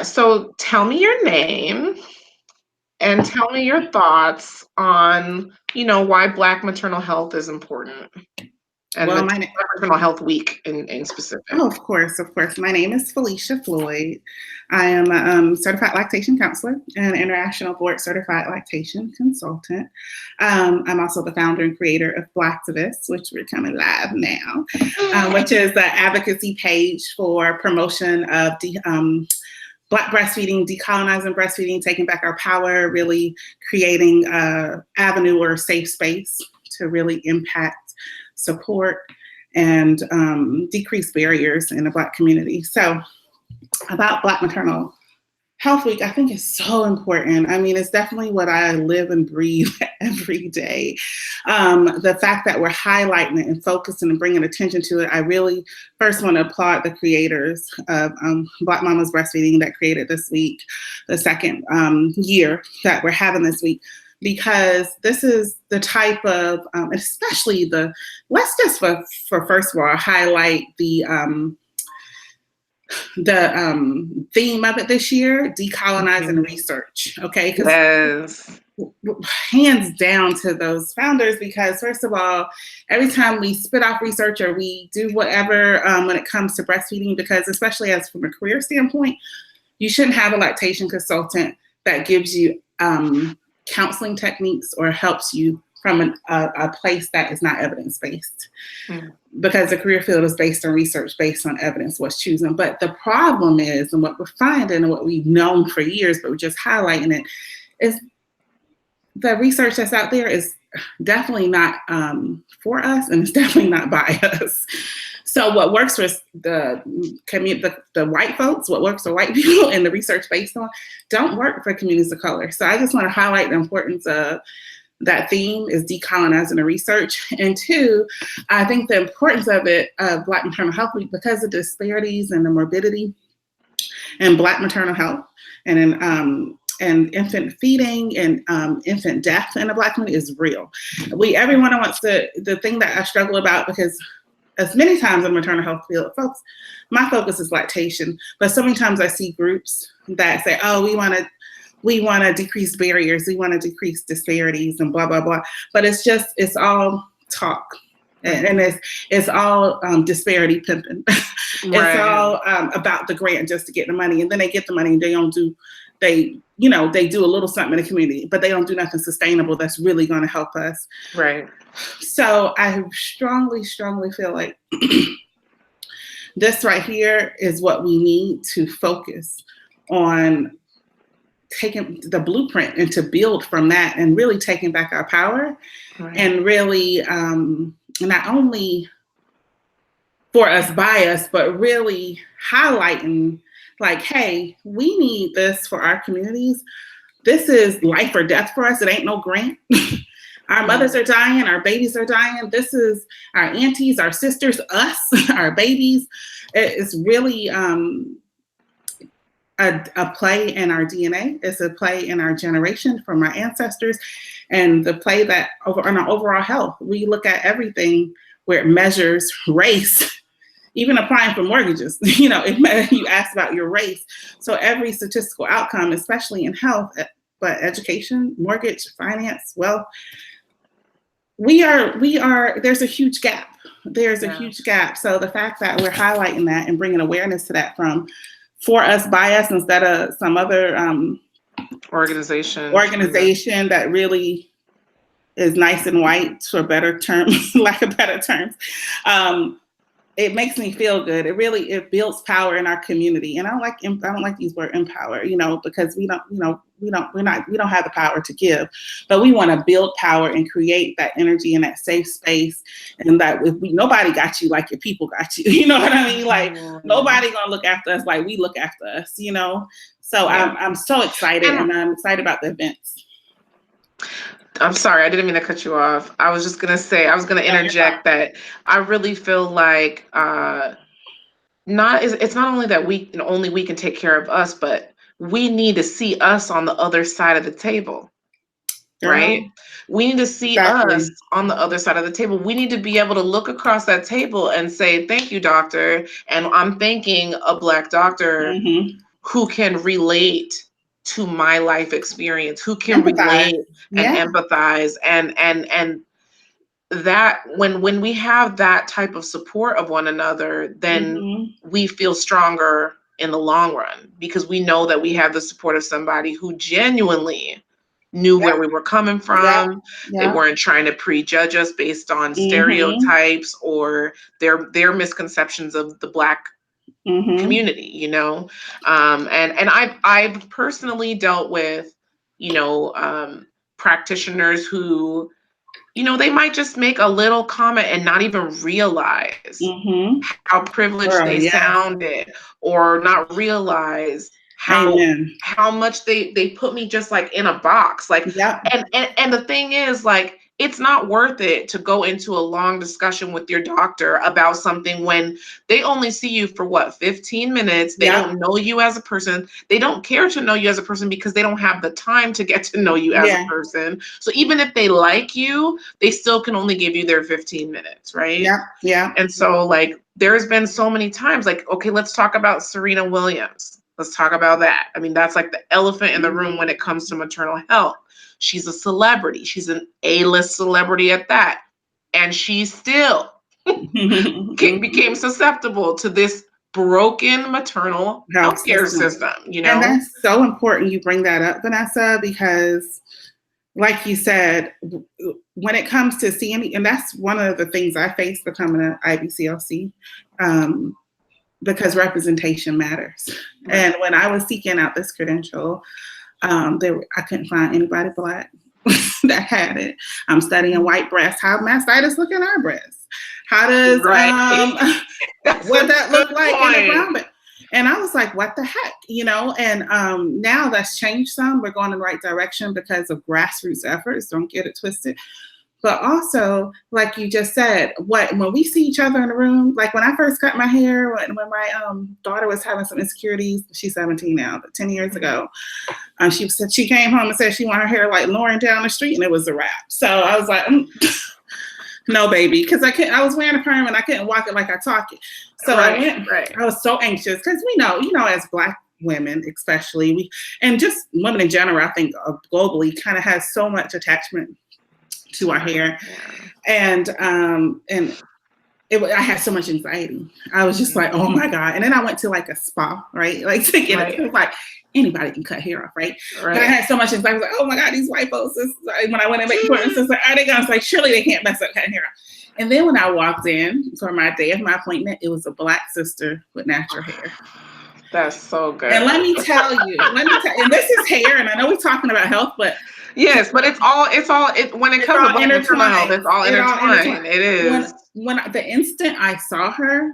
So tell me your name and tell me your thoughts on, why Black maternal health is important and Well, Black Maternal Health Week in specific. Oh, of course. My name is Felisha Floyd. I am a certified lactation counselor and international board certified lactation consultant. I'm also the founder and creator of Blactavist, which we're coming live now, which is the advocacy page for promotion of Black breastfeeding, decolonizing breastfeeding, taking back our power, really creating an avenue or a safe space to really impact, support, and decrease barriers in the Black community. So about Black Maternal Health Week, I think is so important. I mean, it's definitely what I live and breathe every day. The fact that we're highlighting it and focusing and bringing attention to it, I really first want to applaud the creators of Black Mama's Breastfeeding that created this week, the second year that we're having this week. Because this is the type of, especially let's just for first of all, highlight the theme of it this year, decolonizing research, okay? Yes. Hands down to those founders, because first of all, every time we spit off research or we do whatever when it comes to breastfeeding, because especially as from a career standpoint, you shouldn't have a lactation consultant that gives you counseling techniques or helps you from a place that is not evidence-based. Because the career field is based on research, based on evidence, what's chosen. But the problem is, and what we're finding and what we've known for years, but we're just highlighting it, is the research that's out there is definitely not for us, and it's definitely not by us. So what works for the white folks, what works for white people and the research based on, don't work for communities of color. So I just want to highlight the importance of that theme is decolonizing the research. And two, I think the importance of it, Black Maternal Health Week, because of the disparities and the morbidity in Black maternal health and in and infant feeding and infant death in the Black community is real. Everyone wants the thing that I struggle about, because as many times in maternal health field, folks, my focus is lactation, but so many times I see groups that say, oh, we want to decrease barriers, we want to decrease disparities and blah, blah, blah. But it's all talk. And it's all disparity pimping. It's all about the grant just to get the money. And then they get the money and they do a little something in the community, but they don't do nothing sustainable that's really going to help us. Right. So I strongly, strongly feel like this right here is what we need to focus on, taking the blueprint and to build from that and really taking back our power. Right. And really not only for us by us, but really highlighting like, hey, we need this for our communities. This is life or death for us. It ain't no grant. Our mothers are dying. Our babies are dying. This is our aunties, our sisters, us, our babies. It's really a play in our DNA. It's a play in our generation from our ancestors, and the play that on our overall health. We look at everything where it measures race, even applying for mortgages. If you ask about your race. So every statistical outcome, especially in health, but education, mortgage, finance, wealth, there's a huge gap. There's a huge gap. So the fact that we're highlighting that and bringing awareness to that for us, by us, instead of some other organization that really is nice and white, for better terms, lack of better terms. It makes me feel good. It builds power in our community. And I don't like these words empower, because we don't have the power to give, but we want to build power and create that energy and that safe space. And that nobody got you like your people got you. You know what I mean? Like nobody gonna look after us like we look after us, So I'm so excited, and I'm excited about the events. I'm sorry, I didn't mean to cut you off. I was going to interject that I really feel like it's not only that we can take care of us, but we need to see us on the other side of the table, right? We need to see us on the other side of the table. We need to be able to look across that table and say, thank you, doctor. And I'm thanking a Black doctor who can relate to my life experience, who can Empathize. relate and empathize, and that when we have that type of support of one another, then we feel stronger in the long run, because we know that we have the support of somebody who genuinely knew where we were coming from. They weren't trying to prejudge us based on stereotypes or their misconceptions of the Black community, you know. And I've personally dealt with, you know, practitioners who, you know, they might just make a little comment and not even realize how privileged they sounded, or not realize how much they put me just like in a box. Like, and the thing is, like, it's not worth it to go into a long discussion with your doctor about something when they only see you for what, 15 minutes. They don't know you as a person. They don't care to know you as a person because they don't have the time to get to know you as a person. So even if they like you, they still can only give you their 15 minutes, right? And so, like, there's been so many times, like, okay, let's talk about Serena Williams. Let's talk about that. I mean, that's like the elephant in the room when it comes to maternal health. She's a celebrity. She's an A-list celebrity at that. And she still became susceptible to this broken maternal healthcare system, you know? And that's so important you bring that up, Vanessa, because like you said, when it comes to seeing, and that's one of the things I faced becoming an IBCLC, because representation matters. And when I was seeking out this credential, I couldn't find anybody Black that had it. I'm studying white breasts. How mastitis look in our breasts? How does what that look like in the ground? And I was like, what the heck, you know? And now that's changed some. We're going in the right direction because of grassroots efforts. Don't get it twisted. But also, like you just said, when we see each other in the room, like when I first cut my hair, when my daughter was having some insecurities, she's 17 now, but 10 years ago, she came home and said she wanted her hair like Lauren down the street, and it was a wrap. So I was like, no, baby, because I was wearing a perm and I couldn't walk it like I talk it. So I was so anxious because we know, you know, as Black women, especially, and just women in general, I think globally, kind of has so much attachment to our hair. And I had so much anxiety. I was just like, oh my God. And then I went to like a spa, right? Like to get it. It was like, anybody can cut hair off, right? But I had so much anxiety. I was like, oh my God, these white folks. When I went in, appointments, I was like, are they going to, like, surely they can't mess up cutting hair off. And then when I walked in for my day of my appointment, it was a Black sister with natural hair. That's so good. And let me tell you, and this is hair, and I know we're talking about health, but yes, but it's all when it comes to Black maternal health, it's all intertwined. It is. When the instant I saw her,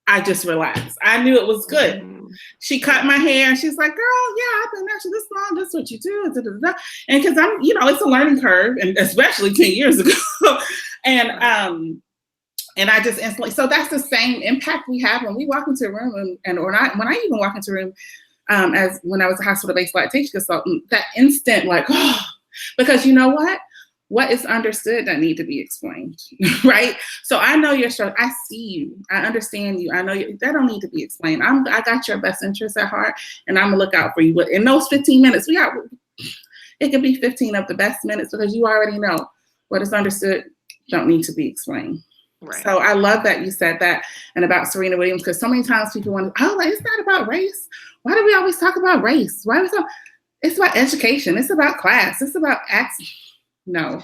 I just relaxed. I knew it was good. She cut my hair, and she's like, "Girl, yeah, I've been actually this long. This is what you do." Da, da, da. And because I'm, you know, it's a learning curve, and especially 10 years ago, and I just instantly. So that's the same impact we have when we walk into a room, when I even walk into a room, as when I was a hospital-based lactation consultant, that instant, like, oh. Because you know what is understood that need to be explained, right? So I know your struggle. I see you. I understand you. I know that don't need to be explained. I got your best interests at heart, and I'm gonna look out for you. In those 15 minutes, it could be 15 of the best minutes because you already know what is understood don't need to be explained. Right. So I love that you said that, and about Serena Williams, because so many times people want to, it's not about race. Why do we always talk about race? Why do we talk? It's about education. It's about class. It's about access. No.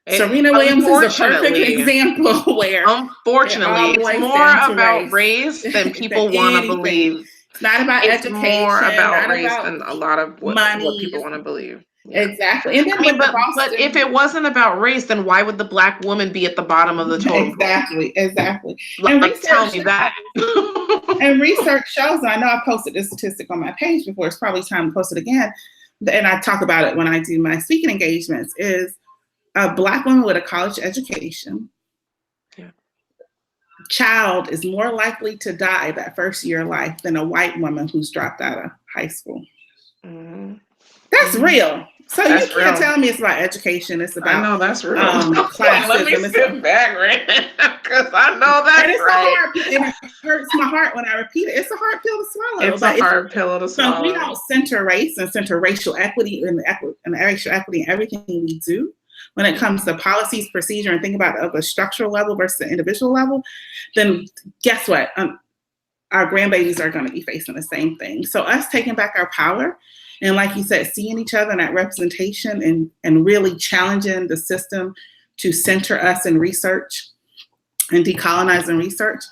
Serena Williams is a perfect example where unfortunately it's more about race than people want to believe. It's not about education. It's more about race than a lot of what people want to believe. Yeah. Exactly. And then but if it wasn't about race, then why would the Black woman be at the bottom of the totem pole? Exactly. Like, tell me that. And research shows, and I know I posted this statistic on my page before, it's probably time to post it again, and I talk about it when I do my speaking engagements, is a Black woman with a college education child is more likely to die that first year of life than a white woman who's dropped out of high school. That's real. So you can't tell me it's about education. It's about, I know that's real. Classism. Let me sit back right now, because I know that's and it's right. and it hurts my heart when I repeat it. It's a hard pill to swallow. It's a hard pill to swallow. So we don't center race and center racial equity and racial equity in everything we do. When it comes to policies, procedure, and think about it at a structural level versus the individual level, then guess what? Our grandbabies are going to be facing the same thing. So us taking back our power, and like you said, seeing each other in that representation and really challenging the system to center us in research and decolonizing research,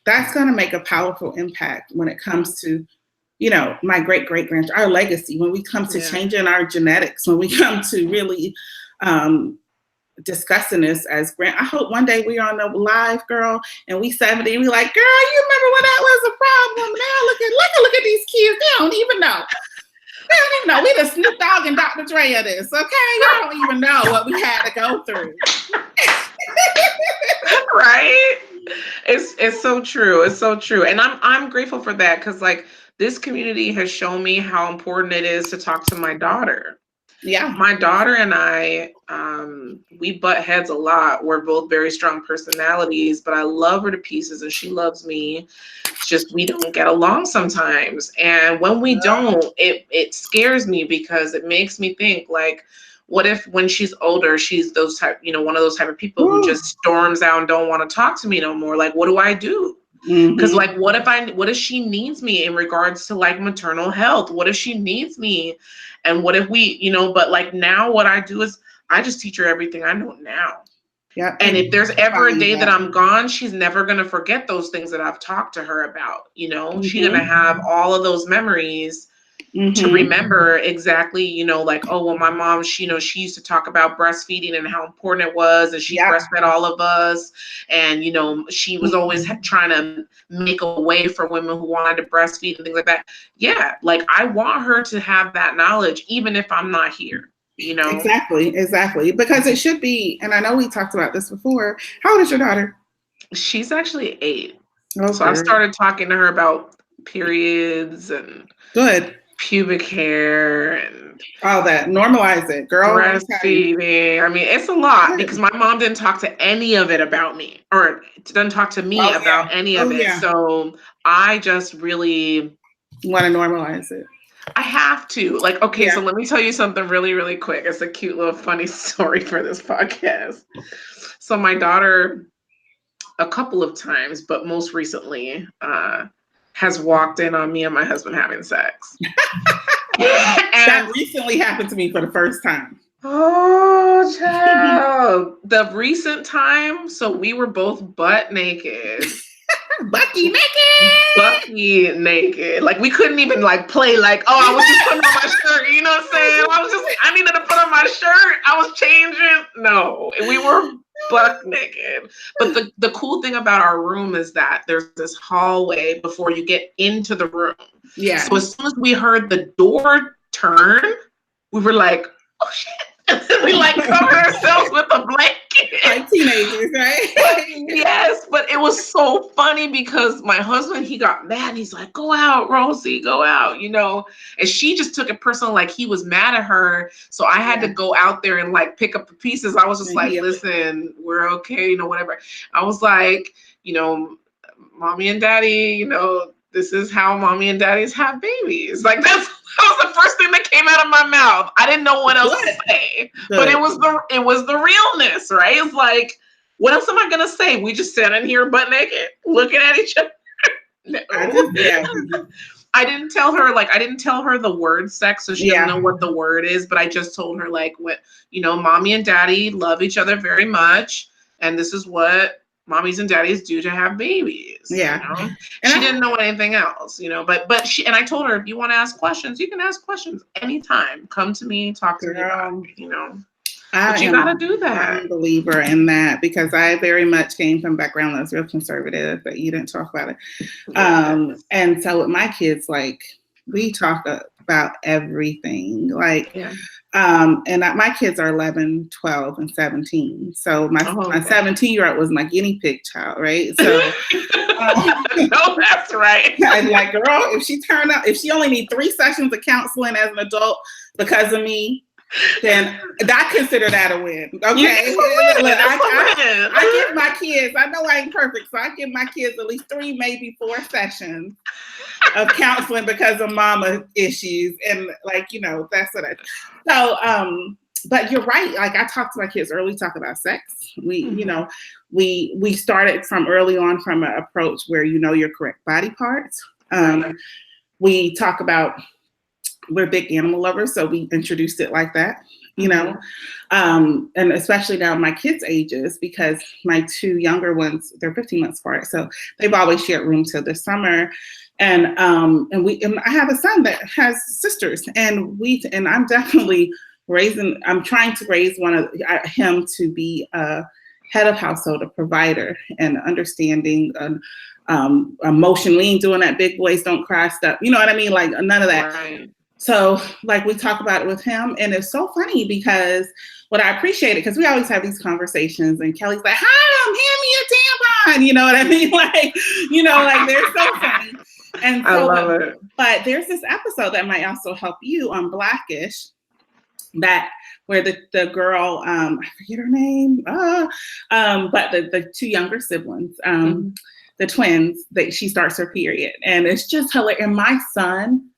that's going to make a powerful impact when it comes to, you know, my great-great-grandchild, our legacy, when we come to changing our genetics, when we come to really discussing this as I hope one day we're on the live, girl, and we 70 and we like, girl, you remember when that was a problem? Now look at these kids. They don't even know. They don't even know. We the Snoop Dogg and Dr. Dre of this, okay? Y'all don't even know what we had to go through. Right? It's so true. It's so true. And I'm grateful for that, because like this community has shown me how important it is to talk to my daughter. Yeah. My daughter and I, we butt heads a lot. We're both very strong personalities, but I love her to pieces and she loves me. It's just we don't get along sometimes. And when we don't, it scares me, because it makes me think, like, what if when she's older, she's those type, you know, one of those type of people who just storms out and don't want to talk to me no more? Like, what do I do? Because like, what if she needs me in regards to like maternal health? What if she needs me? And what if we, you know, but like now what I do is I just teach her everything I know now. Yeah. And if there's ever a day that I'm gone, she's never going to forget those things that I've talked to her about. You know, she's going to have all of those memories to remember exactly, you know, like, oh, well, my mom, she used to talk about breastfeeding and how important it was. And she breastfed all of us. And, you know, she was always trying to make a way for women who wanted to breastfeed and things like that. Yeah. Like, I want her to have that knowledge, even if I'm not here, you know? Exactly. Because it should be, and I know we talked about this before. How old is your daughter? She's actually 8. Okay. So I started talking to her about periods and pubic hair and all that. Normalize it, girl. Breastfeeding. I mean, it's a lot, because my mom didn't talk to any of it about me, or didn't talk to me about any of it. Yeah. So I just really want to normalize it. I have to. Like, okay, so let me tell you something really, really quick. It's a cute little funny story for this podcast. So my daughter, a couple of times, but most recently, has walked in on me and my husband having sex. That recently happened to me for the first time. Oh, child. The recent time, so we were both butt naked. Bucky naked. Like, we couldn't even like play like, oh, I was just putting on my shirt. You know what I'm saying? I needed to put on my shirt. I was changing. No, we were buck naked. But the cool thing about our room is that there's this hallway before you get into the room. Yeah. So as soon as we heard the door turn, we were like, oh shit. We like covered ourselves with a blanket. Like teenagers, right? Yes, but it was so funny because my husband, he got mad. He's like, go out, Rosie, go out, you know? And she just took it personal, like he was mad at her. So I had to go out there and like pick up the pieces. I was just like, listen, we're okay, you know, whatever. I was like, you know, mommy and daddy, you know, this is how mommy and daddies have babies. Like that was the first thing that came out of my mouth. I didn't know what else to say. But it was the realness, right? It's like, what else am I gonna say? We just sat in here butt naked, looking at each other. No. I didn't tell her the word sex, so she doesn't know what the word is, but I just told her like, what, you know, mommy and daddy love each other very much, and this is what mommies and daddies do to have babies. Yeah. You know? And she didn't know anything else, you know, but I told her, if you want to ask questions, you can ask questions anytime. Come to me, talk to me about it, you know. But you got to do that. I'm a believer in that, because I very much came from a background that was real conservative, but you didn't talk about it. And so with my kids, like, we talk about everything. Like, and my kids are 11, 12, and 17. So my 17-year-old was my guinea pig child, right? So no, that's right. I'm like, girl, if she only needs 3 sessions of counseling as an adult because of me, then I consider that a win. Okay. Look, I give my kids, I know I ain't perfect, so I give my kids at least 3, maybe 4 sessions of counseling because of mama issues. And like, you know, that's what but you're right. Like I talk to my kids early, talk about sex. You know, we started from early on from an approach where you know your correct body parts. We talk about, we're big animal lovers, so we introduced it like that, you know, and especially now my kids' ages, because my 2 younger ones, they're 15 months apart, so they've always shared rooms till this summer, and I have a son that has sisters, and I'm definitely I'm trying to raise him to be a head of household, a provider, and understanding, emotion. We ain't doing that big boys don't cry stuff. You know what I mean? Like none of that. Right. So like we talk about it with him, and it's so funny because what I appreciate it, because we always have these conversations, and Kelly's like, hand me a tampon. You know what I mean? Like, you know, like they're so funny. And so, I love it. But there's this episode that might also help you on Blackish, where the girl, I forget her name, but the 2 younger siblings, the twins, she starts her period, and it's just hilarious. And my son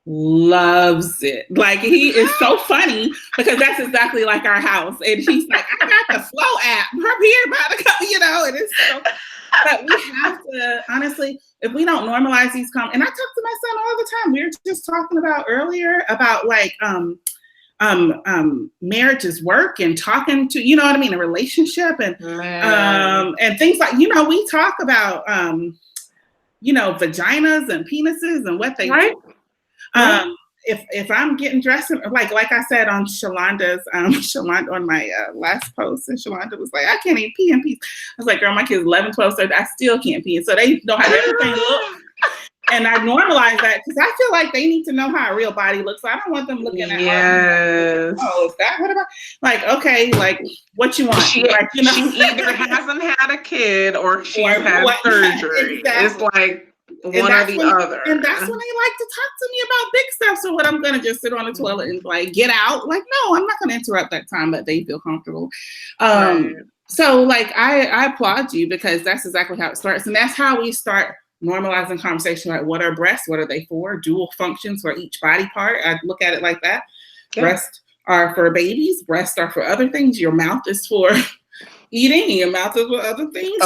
loves it. Like he is so funny because that's exactly like our house. And he's like, I got the Flow app. Her period about to come, you know, and it's so. But we have to, honestly, if we don't normalize these and I talk to my son all the time. We were just talking about earlier about like marriage is work, and talking to, you know what I mean, a relationship, and things like, you know, we talk about you know, vaginas and penises and what they do. If I'm getting dressed, like I said on Shalanda's, Shalanda on my last post, and Shalanda was like, I can't even pee in peace. I was like, girl, my kid's 11, 12, so I still can't pee. And so they know how everything looks. And I normalize that because I feel like they need to know how a real body looks. So I don't want them looking at, oh, is that what about? Like, okay, like what you want? She, like, you know? She either hasn't had a kid or she's had surgery. Exactly. It's like one or the other. And that's when they like to talk to me about big stuff. So what, I'm gonna just sit on the toilet and like get out? Like, no, I'm not gonna interrupt that time that they feel comfortable. So like I applaud you, because that's exactly how it starts, and that's how we start normalizing conversation. Like, what are breasts? What are they for? Dual functions for each body part. I look at it like that. Yeah. Breasts are for babies. Breasts are for other things. Your mouth is for eating, and your mouth is for other things.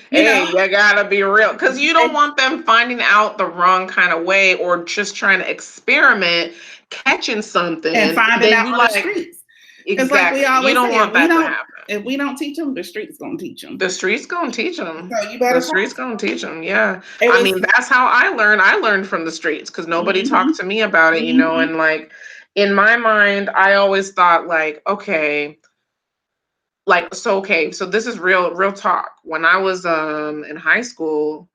Hey, you gotta be real, because you don't want them finding out the wrong kind of way, or just trying to experiment, catching something and finding out on the streets. Exactly. Like you don't want that to happen. If we don't teach them, the streets gonna teach them. The streets gonna teach them. So you better. The streets gonna teach them. Yeah. I mean, that's how I learned. I learned from the streets, because nobody talked to me about it, you know. And like in my mind, I always thought like, okay, like so this is real talk. When I was in high school,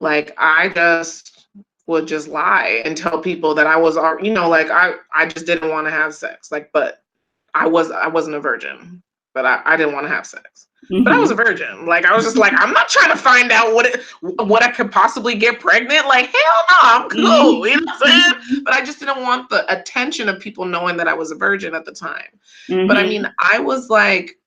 like I just would just lie and tell people that I was, you know, like I just didn't want to have sex. Like, but I wasn't a virgin, but I didn't want to have sex. But I was a virgin. Like, I was just like, I'm not trying to find out what I could possibly get pregnant. Like, hell no, I'm cool. You know what I'm saying? But I just didn't want the attention of people knowing that I was a virgin at the time. But I mean, I was like,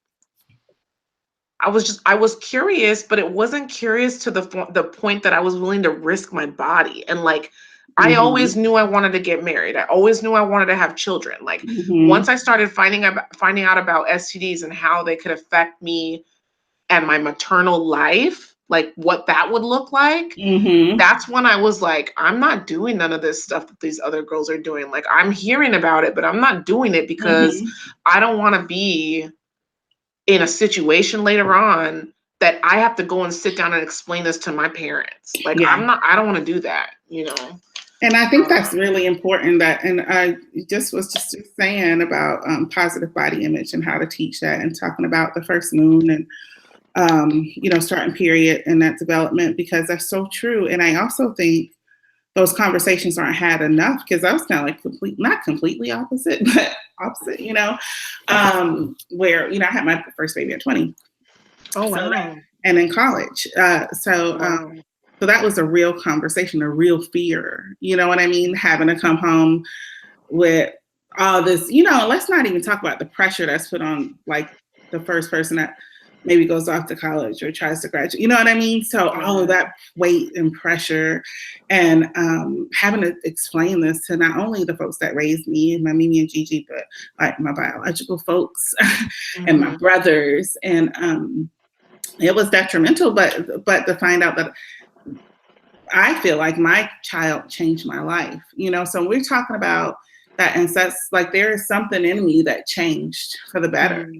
I was curious, but it wasn't curious to the point that I was willing to risk my body. And like, I always knew I wanted to get married. I always knew I wanted to have children. Like once I started finding out about STDs and how they could affect me and my maternal life, like what that would look like, that's when I was like, I'm not doing none of this stuff that these other girls are doing. Like, I'm hearing about it, but I'm not doing it because I don't want to be in a situation later on that I have to go and sit down and explain this to my parents. Like, I don't want to do that, you know? And I think that's really important, and I was just saying about positive body image and how to teach that, and talking about the first moon and, you know, starting period and that development, because that's so true. And I also think those conversations aren't had enough, because I was kind of like not completely opposite, but opposite, you know, where, you know, I had my first baby at 20. Oh, wow. And in college. So that was a real conversation, a real fear. You know what I mean? Having to come home with all this, you know, let's not even talk about the pressure that's put on like the first person that maybe goes off to college or tries to graduate, you know what I mean? So all of that weight and pressure and having to explain this to not only the folks that raised me, my Mimi and Gigi, but like my biological folks and my brothers. And it was detrimental, but to find out that I feel like my child changed my life, you know? So we're talking about that, and that's like there is something in me that changed for the better.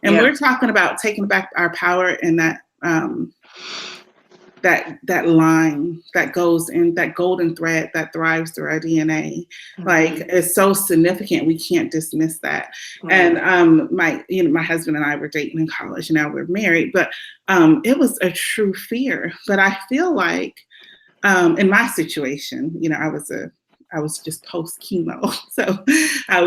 And we're talking about taking back our power, and that that line that goes in, that golden thread that thrives through our DNA, like it's so significant. We can't dismiss that. And my husband and I were dating in college, and now we're married, but it was a true fear. But I feel like in my situation, you know, I was just post chemo. So I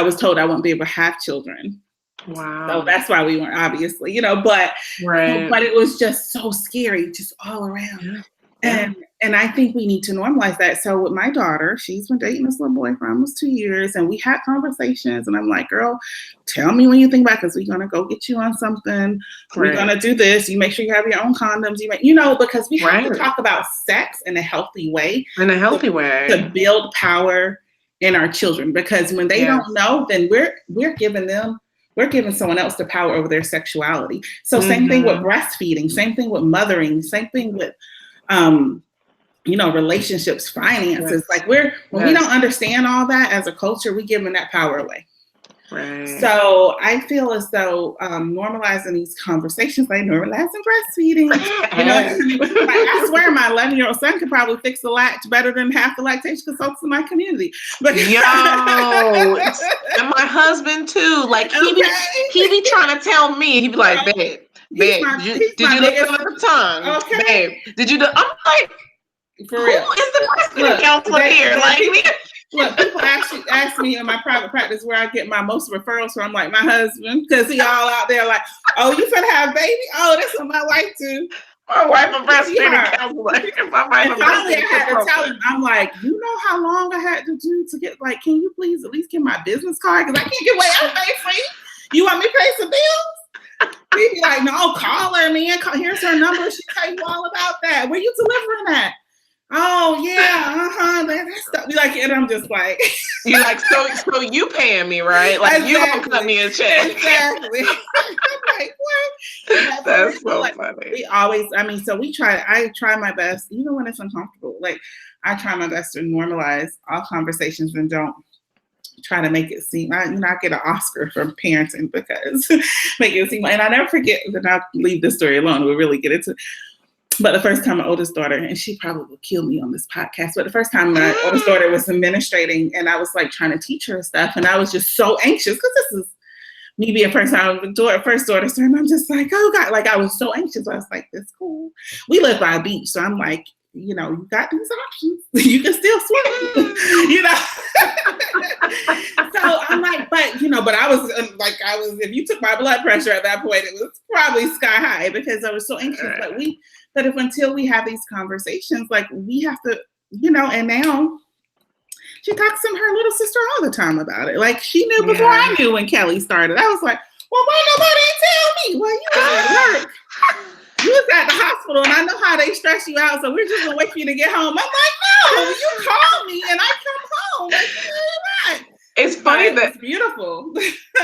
was told I won't be able to have children. Wow. So that's why we weren't, obviously, you know, but it was just so scary, just all around. And I think we need to normalize that. So with my daughter, she's been dating this little boy for almost 2 years, and we had conversations, and I'm like, girl, tell me when you think back, because we're going to go get you on something. We're going to do this. You make sure you have your own condoms. You know, because we have to talk about sex in a healthy way. To build power in our children, because when they don't know, then we're giving someone else the power over their sexuality. So same thing with breastfeeding, same thing with mothering, same thing with, you know, relationships, finances. Like when we don't understand all that as a culture, we're giving that power away. So I feel as though normalizing these conversations, like normalizing breastfeeding, you know, like, I swear my 11-year-old son could probably fix the latch better than half the lactation consultants in my community. But and my husband too. Like he be trying to tell me, he'd be like, babe, did you look at the tongue? Babe, did you? I'm like, for real. Who is the breastfeeding counselor here? Like, look, people actually ask me in my private practice where I get my most referrals from. I'm like, my husband, because he all out there like, oh, you finna have a baby? Oh, that's what my wife do. My wife a breastfeeding counselor. And finally, I had to tell him, I'm like, you know how long I had to do to get, like, can you please at least get my business card? Because I can't get away everything free. You want me to pay some bills? He'd be like, no, call her, man. Here's her number. She'll tell you all about that. Where you delivering at? Oh yeah, that stuff. Like, and I'm just like, you're like, so you paying me, right? Like, exactly. You gonna cut me a check? Exactly. I'm like, what? That's so like, funny. We always, I mean, so I try my best, even when it's uncomfortable. Like, I try my best to normalize all conversations and don't try to make it seem, I get an Oscar for parenting because make it seem, and I never forget, and I'll leave this story alone. We'll really get into. But the first time my oldest daughter, and she probably will kill me on this podcast, but the first time my oldest daughter was administrating, and I was like trying to teach her stuff, and I was just so anxious because this is me being first daughter, so I'm just like, oh God, like I was so anxious. I was like, this cool. We live by a beach, so I'm like, you know, you got these options. You can still swim, you know. So I'm like, but I was if you took my blood pressure at that point, it was probably sky high because I was so anxious. But until we have these conversations, like we have to, you know, and now she talks to her little sister all the time about it. Like she knew before I knew when Kelly started. I was like, well, why nobody tell me? Well, you was at work. You was at the hospital, and I know how they stress you out, so we're just gonna wait for you to get home. I'm like, no, you call me and I come home. Like, you're it's funny that it's beautiful.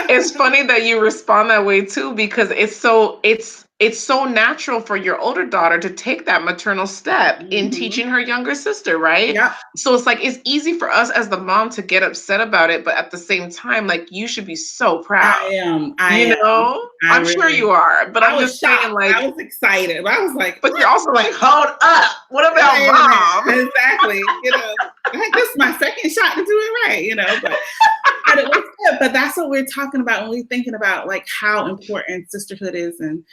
It's funny that you respond that way too, because it's so natural for your older daughter to take that maternal step in teaching her younger sister, right? Yeah. So it's like, it's easy for us as the mom to get upset about it, but at the same time, like, you should be so proud. I am. I'm sure you are, but I'm just saying, like, I was excited. I was like, but you're also like, hold up, what about mom? Exactly. You know, this is my second shot to do it right, you know, but it was good. But that's what we're talking about when we're thinking about like how important sisterhood is and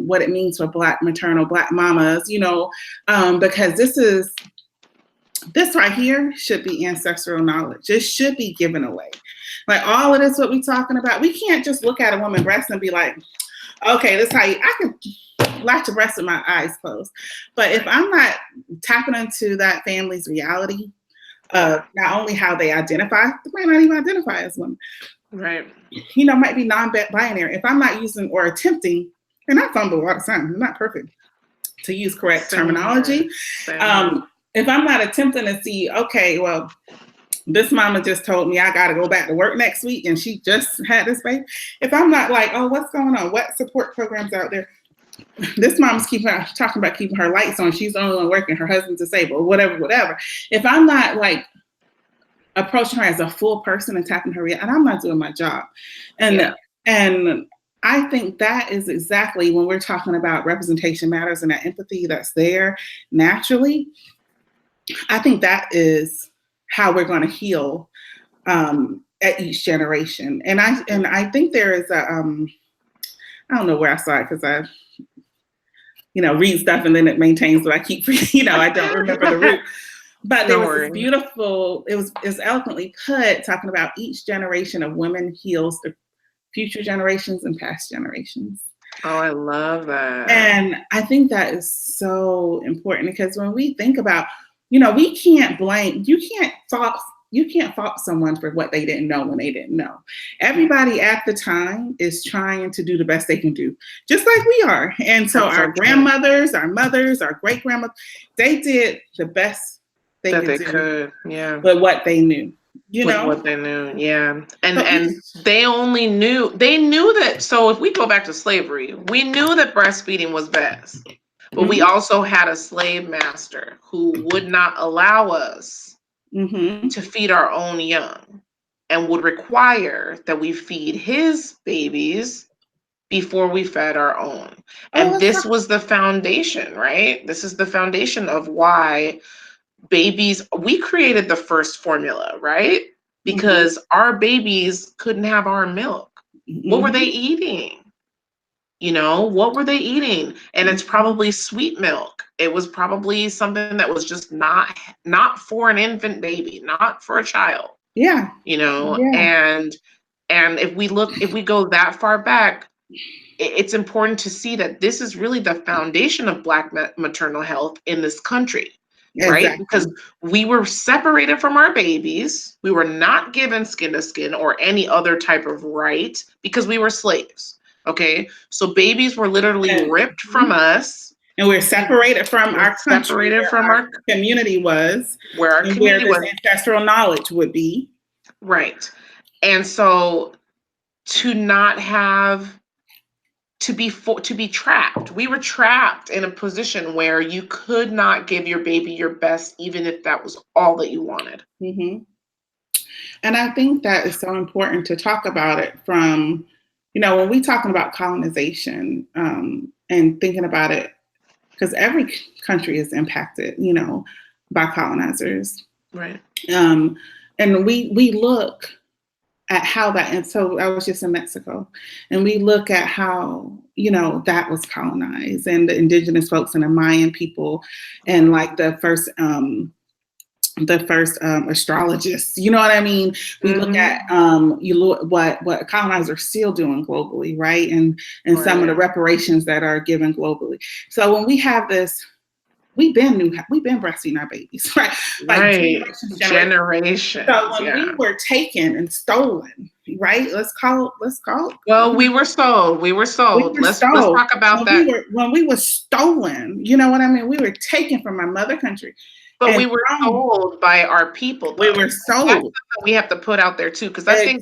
what it means for Black mamas, you know, because this right here should be ancestral knowledge. It should be given away. Like all of this, what we're talking about, we can't just look at a woman's breast and be like, okay, this is how I can latch a breast with my eyes closed. But if I'm not tapping into that family's reality not only how they identify, they might not even identify as women. Right. You know, might be non-binary. If I'm not using or attempting, and I fumble a lot of times, I'm not perfect to use correct terminology. If I'm not attempting to see, okay, well, this mama just told me I got to go back to work next week and she just had this baby. If I'm not like, oh, what's going on? What support programs out there? This mom's talking about keeping her lights on. She's the only one working. Her husband's disabled, whatever. If I'm not like approaching her as a full person and tapping her, and I'm not doing my job. And I think that is exactly when we're talking about representation matters and that empathy that's there naturally. I think that is how we're going to heal at each generation. And I think there is a I don't know where I saw it because I read stuff and then it maintains what I keep I don't remember the root. But there was this beautiful, it was eloquently put, talking about each generation of women heals the future generations and past generations. Oh, I love that. And I think that is so important because when we think about, we can't blame, you can't fault someone for what they didn't know when they didn't know. Everybody at the time is trying to do the best they can do, just like we are. And so our grandmothers, our mothers, our great-grandmothers, they did the best they could, with what they knew. What they knew, yeah. And they knew that, so if we go back to slavery, we knew that breastfeeding was best. But we also had a slave master who would not allow us to feed our own young and would require that we feed his babies before we fed our own. And this was the foundation, right? This is the foundation of why we created the first formula, right? Because our babies couldn't have our milk. What were they eating? What were they eating? And it's probably sweet milk. It was probably something that was just not for an infant baby, not for a child. Yeah. And if we go that far back, it's important to see that this is really the foundation of Black maternal health in this country. Right? Exactly. Because we were separated from our babies. We were not given skin to skin or any other type of right because we were slaves. Okay. So babies were literally ripped from us. And we're separated from our country. Separated from our community was. Where our community was. Ancestral knowledge would be. Right. And so to not have to be trapped. We were trapped in a position where you could not give your baby your best, even if that was all that you wanted. And I think that is so important to talk about it from, when we're talking about colonization and thinking about it, because every country is impacted, by colonizers. Right. And we look at how that, and so I was just in Mexico, and we look at how, that was colonized, and the indigenous folks and the Mayan people, and like the first astrologists, you know what I mean? We look at what colonizers are still doing globally, right? And some of the reparations that are given globally. So when we have this, we've been breastfeeding our babies, right? Like generations. So when we were taken and stolen, right? Let's call it. Well, we were sold. Let's talk about that. When we were stolen, you know what I mean? We were taken from our mother country. But we were sold by our people, though. We were sold. That's we have to put out there too, because I think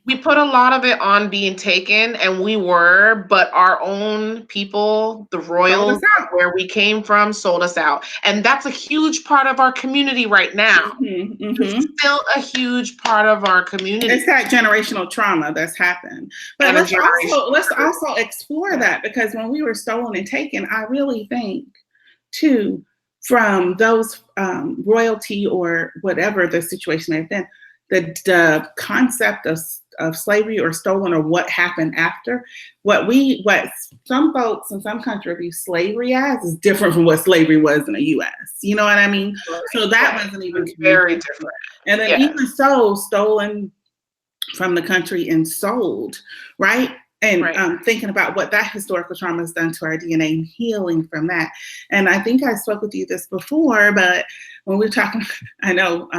we put a lot of it on being taken, and we were, but our own people, the royals, where we came from, sold us out, and that's a huge part of our community right now. It's still a huge part of our community. It's that generational trauma that's happened. But let's also explore that, because when we were stolen and taken, I really think too, from those royalty or whatever the situation may have been, the concept of slavery or stolen, or what happened after, what some folks in some countries view slavery as is different from what slavery was in the U.S. You know what I mean? So that wasn't even very different. And then even so, stolen from the country and sold, right? and Right. thinking about what that historical trauma has done to our DNA and healing from that. And I think I spoke with you this before, but when we were talking, I know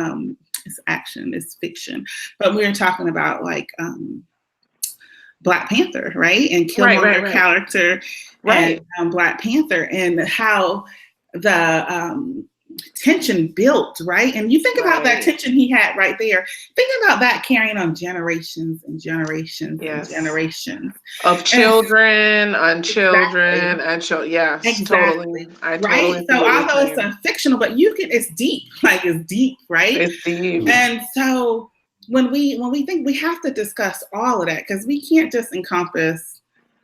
it's action, it's fiction, but we were talking about like Black Panther, right? And Killmonger character and Black Panther, and how the tension built, right? And you think about that tension he had right there. Think about that carrying on generations and generations and generations of children and children and children. Yes, exactly. Totally. I totally. So although it's a fictional, but it's deep. Like it's deep, right? It's deep. And so when we think, we have to discuss all of that, because we can't just encompass,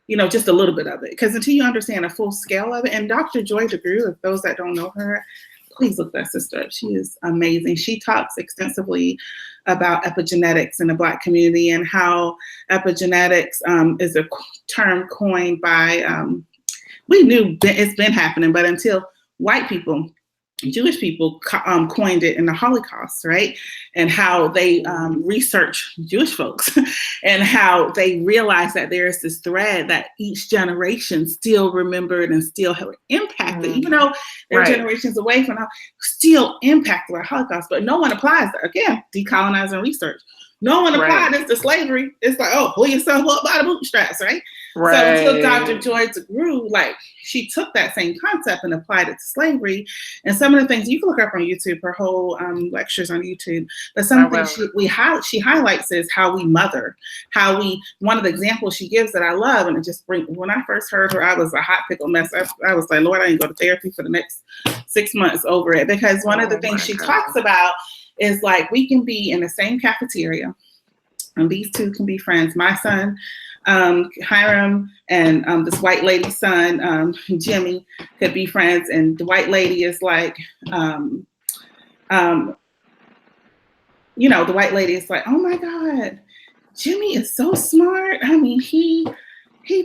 just a little bit of it, because until you understand a full scale of it. And Dr. Joy DeGruy, if those that don't know her, please look that sister up. She is amazing. She talks extensively about epigenetics in the Black community, and how epigenetics is a term coined by, we knew it's been happening, but until white people, Jewish people coined it in the Holocaust, right? And how they research Jewish folks and how they realized that there is this thread that each generation still remembered and still impacted, even though they're generations away from now, still impacted by Holocaust. But no one applies that. Again, decolonizing research. No one applied this to slavery. It's like, oh, pull yourself up by the bootstraps, right? So until Dr. Joy DeGruy, like, she took that same concept and applied it to slavery. And some of the things you can look up on YouTube, her whole lectures on YouTube. But some of the things she highlights is how we mother, one of the examples she gives that I love, and it just when I first heard her, I was a hot pickle mess. I was like, Lord, I didn't go to therapy for the next 6 months over it, because one of the things she talks about is like, we can be in the same cafeteria and these two can be friends. My son, Hiram, and this white lady's son, Jimmy, could be friends. And the white lady is like, the white lady is like, oh my God, Jimmy is so smart. I mean, he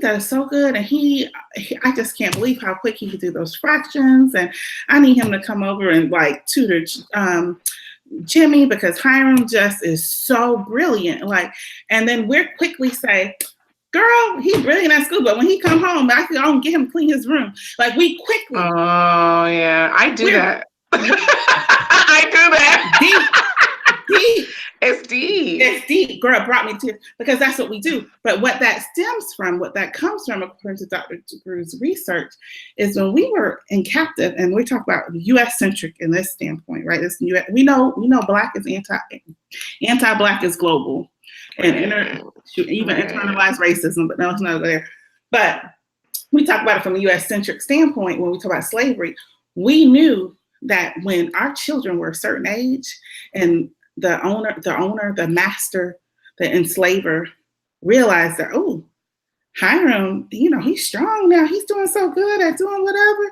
does so good. And I just can't believe how quick he can do those fractions. And I need him to come over and like tutor Jimmy, because Hiram just is so brilliant. Like, and then we're quickly say, girl, he's brilliant at school, but when he come home, I don't get him to clean his room. Like, we quickly. Oh yeah, I do that. I do that. Deep. It's deep. It's deep. Girl, brought me to tears, because that's what we do. But what that stems from, what that comes from, according to Dr. DeGruy's research, is when we were in captive, and we talk about U.S. centric in this standpoint, right? This we know Black is anti-Black is global, and even internalized racism, but no, it's not there. But we talk about it from a U.S. centric standpoint. When we talk about slavery, we knew that when our children were a certain age, and the master, the enslaver, realized that, oh, Hiram, he's strong now. He's doing so good at doing whatever.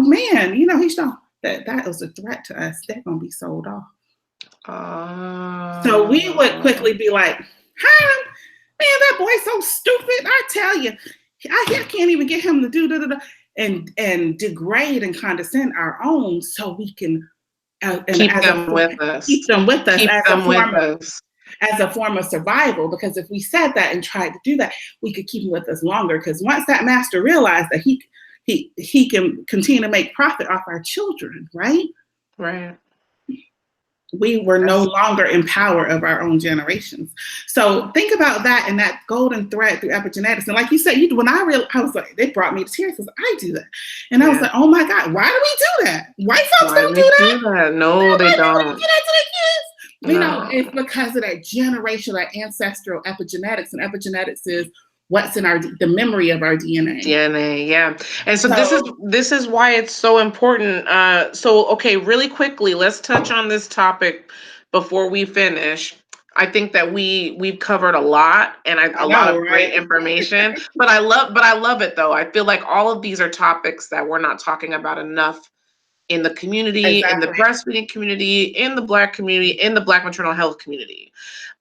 Man, he's strong. That was a threat to us. They're going to be sold off. So we would quickly be like, Hiram, man, that boy's so stupid. I tell you, I can't even get him to do and degrade and condescend our own, so we can keep them with us as a form of survival. Because if we said that and tried to do that, we could keep them with us longer. Because once that master realized that he can continue to make profit off our children, right? We were no longer in power of our own generations. So think about that, and that golden thread through epigenetics. And like you said, when I was like, it brought me to tears, because I do that. And I was like, oh my God, why do we do that? White folks don't do that. No, they don't. It's because of that generation, that ancestral epigenetics. And epigenetics is what's in the memory of our DNA. Yeah. And so this is why it's so important. Okay, really quickly, let's touch on this topic before we finish. I think that we've covered a lot, and a lot of great information. But I love it though. I feel like all of these are topics that we're not talking about enough in the community, in the breastfeeding community, in the Black community, in the Black maternal health community.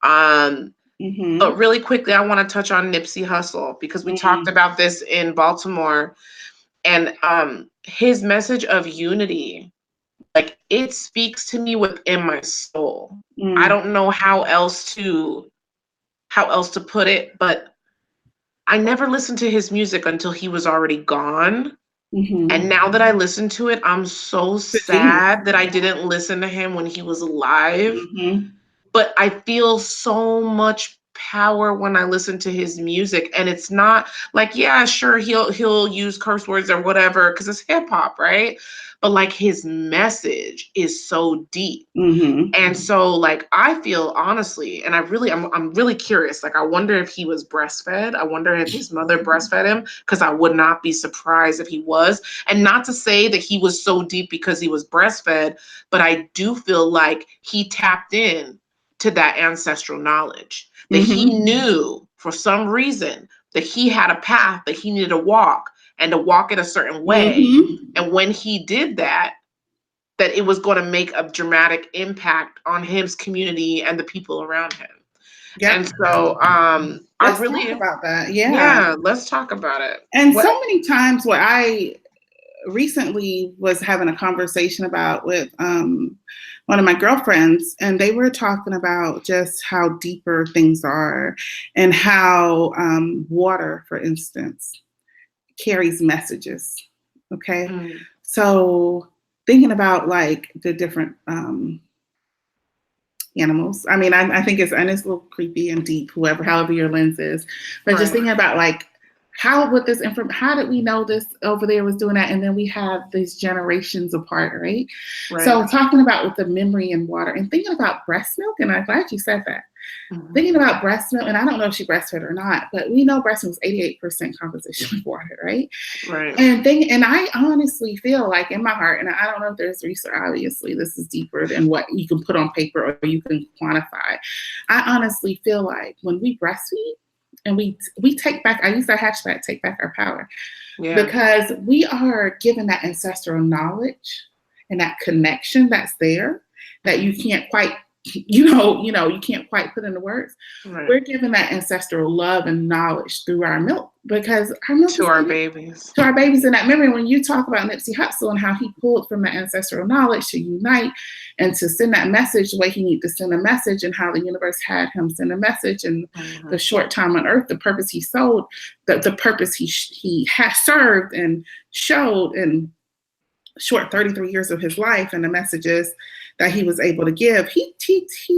But really quickly, I want to touch on Nipsey Hussle, because we talked about this in Baltimore, and his message of unity, like, it speaks to me within my soul. I don't know how else to put it, but I never listened to his music until he was already gone. And now that I listen to it, I'm so sad that I didn't listen to him when he was alive. But I feel so much power when I listen to his music, and it's not like, yeah, sure, he'll use curse words or whatever because it's hip hop, right? But like his message is so deep. And so like I feel honestly, and I'm really curious, like I wonder if he was breastfed. I wonder if his mother breastfed him, because I would not be surprised if he was. And not to say that he was so deep because he was breastfed, but I do feel like he tapped in to that ancestral knowledge, that he knew for some reason that he had a path that he needed to walk, and to walk it a certain way. And when he did that, that it was going to make a dramatic impact on his community and the people around him. Yep. And so let's talk about that. Yeah, let's talk about it. And so many times what I recently was having a conversation about with one of my girlfriends, and they were talking about just how deeper things are, and how water, for instance, carries messages. Okay. So thinking about like the different animals. I mean, I think it's a little creepy and deep, however your lens is, but just thinking about like, how would this how did we know this over there was doing that? And then we have these generations apart, right? So talking about with the memory and water, and thinking about breast milk, and I'm glad you said that. Thinking about breast milk, and I don't know if she breastfed or not, but we know breast milk is 88% composition of water, right? And I honestly feel like in my heart, and I don't know if there's research, obviously this is deeper than what you can put on paper or you can quantify. I honestly feel like when we breastfeed, and we take back, I use that hashtag, take back our power, because we are given that ancestral knowledge and that connection that's there that you can't quite, you can't quite put into words. We're given that ancestral love and knowledge through our milk, because our milk to our babies, in that memory. When you talk about Nipsey Hussle and how he pulled from that ancestral knowledge to unite and to send that message the way he needed to send a message, and how the universe had him send a message, and the short time on earth, the purpose he sold, the purpose he has served and showed in short 33 years of his life, and the messages that he was able to give, he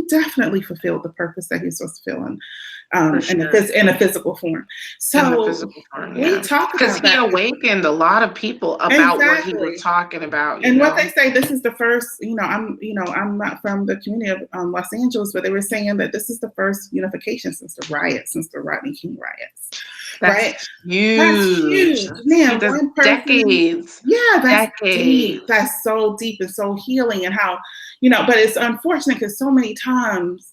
definitely fulfilled the purpose that he was supposed to fill in a physical form. So we talk about that, because he awakened a lot of people about what he was talking about. And what they say, this is the first. I'm not from the community of Los Angeles, but they were saying that this is the first unification since the riots, since the Rodney King riots. That's huge. That's huge. Man, one person, decades. Yeah, that's deep. That's so deep and so healing, and how, but it's unfortunate because so many times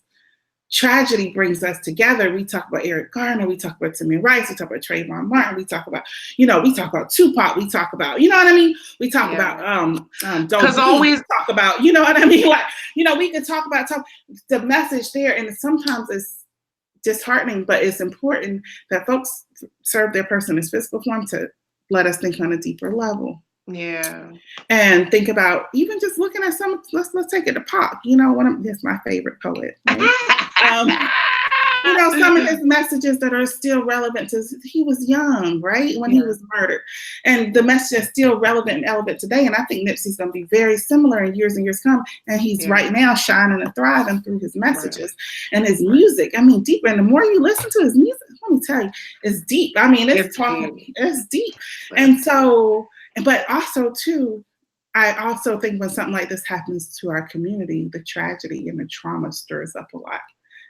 tragedy brings us together. We talk about Eric Garner, we talk about Tamir Rice, we talk about Trayvon Martin, we talk about, we talk about Tupac, we talk about, you know what I mean? We talk about because always talk about, you know what I mean? Like, we can talk about the message there, and sometimes it's disheartening, but it's important that folks serve their person in physical form to let us think on a deeper level. Yeah. And think about even just looking at some, let's take it to Pac, that's my favorite poet. Right? Some of his messages that are still relevant to, he was young, right? When he was murdered. And the message is still relevant and relevant today. And I think Nipsey's going to be very similar in years and years come. And he's right now shining and thriving through his messages and his music. I mean, deeper. And the more you listen to his music, let me tell you, it's deep. I mean, it's deep. And so, but also too, I also think when something like this happens to our community, the tragedy and the trauma stirs up a lot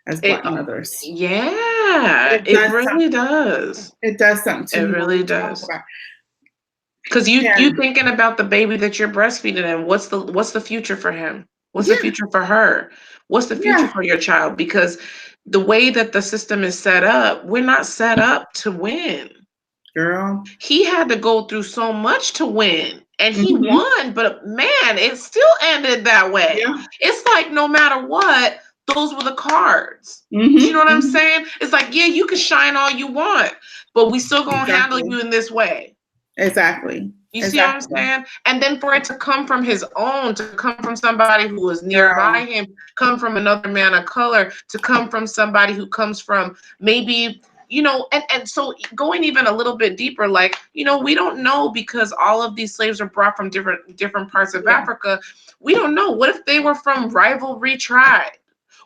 as Black mothers. Yeah, it really does. It does something to you. It really does. Because you thinking about the baby that you're breastfeeding, and what's the future for him? What's the future for her? What's the future for your child? Because the way that the system is set up, we're not set up to win. Girl. He had to go through so much to win, and he won, but man, it still ended that way. Yeah. It's like no matter what, those were the cards. You know what I'm saying? It's like, yeah, you can shine all you want, but we still gonna handle you in this way. Exactly. You see what I'm saying? And then for it to come from his own, to come from somebody who was nearby him, come from another man of color, to come from somebody who comes from maybe you know, and so going even a little bit deeper, like, you know, we don't know, because all of these slaves are brought from different parts of Africa. We don't know. What if they were from rivalry tribes?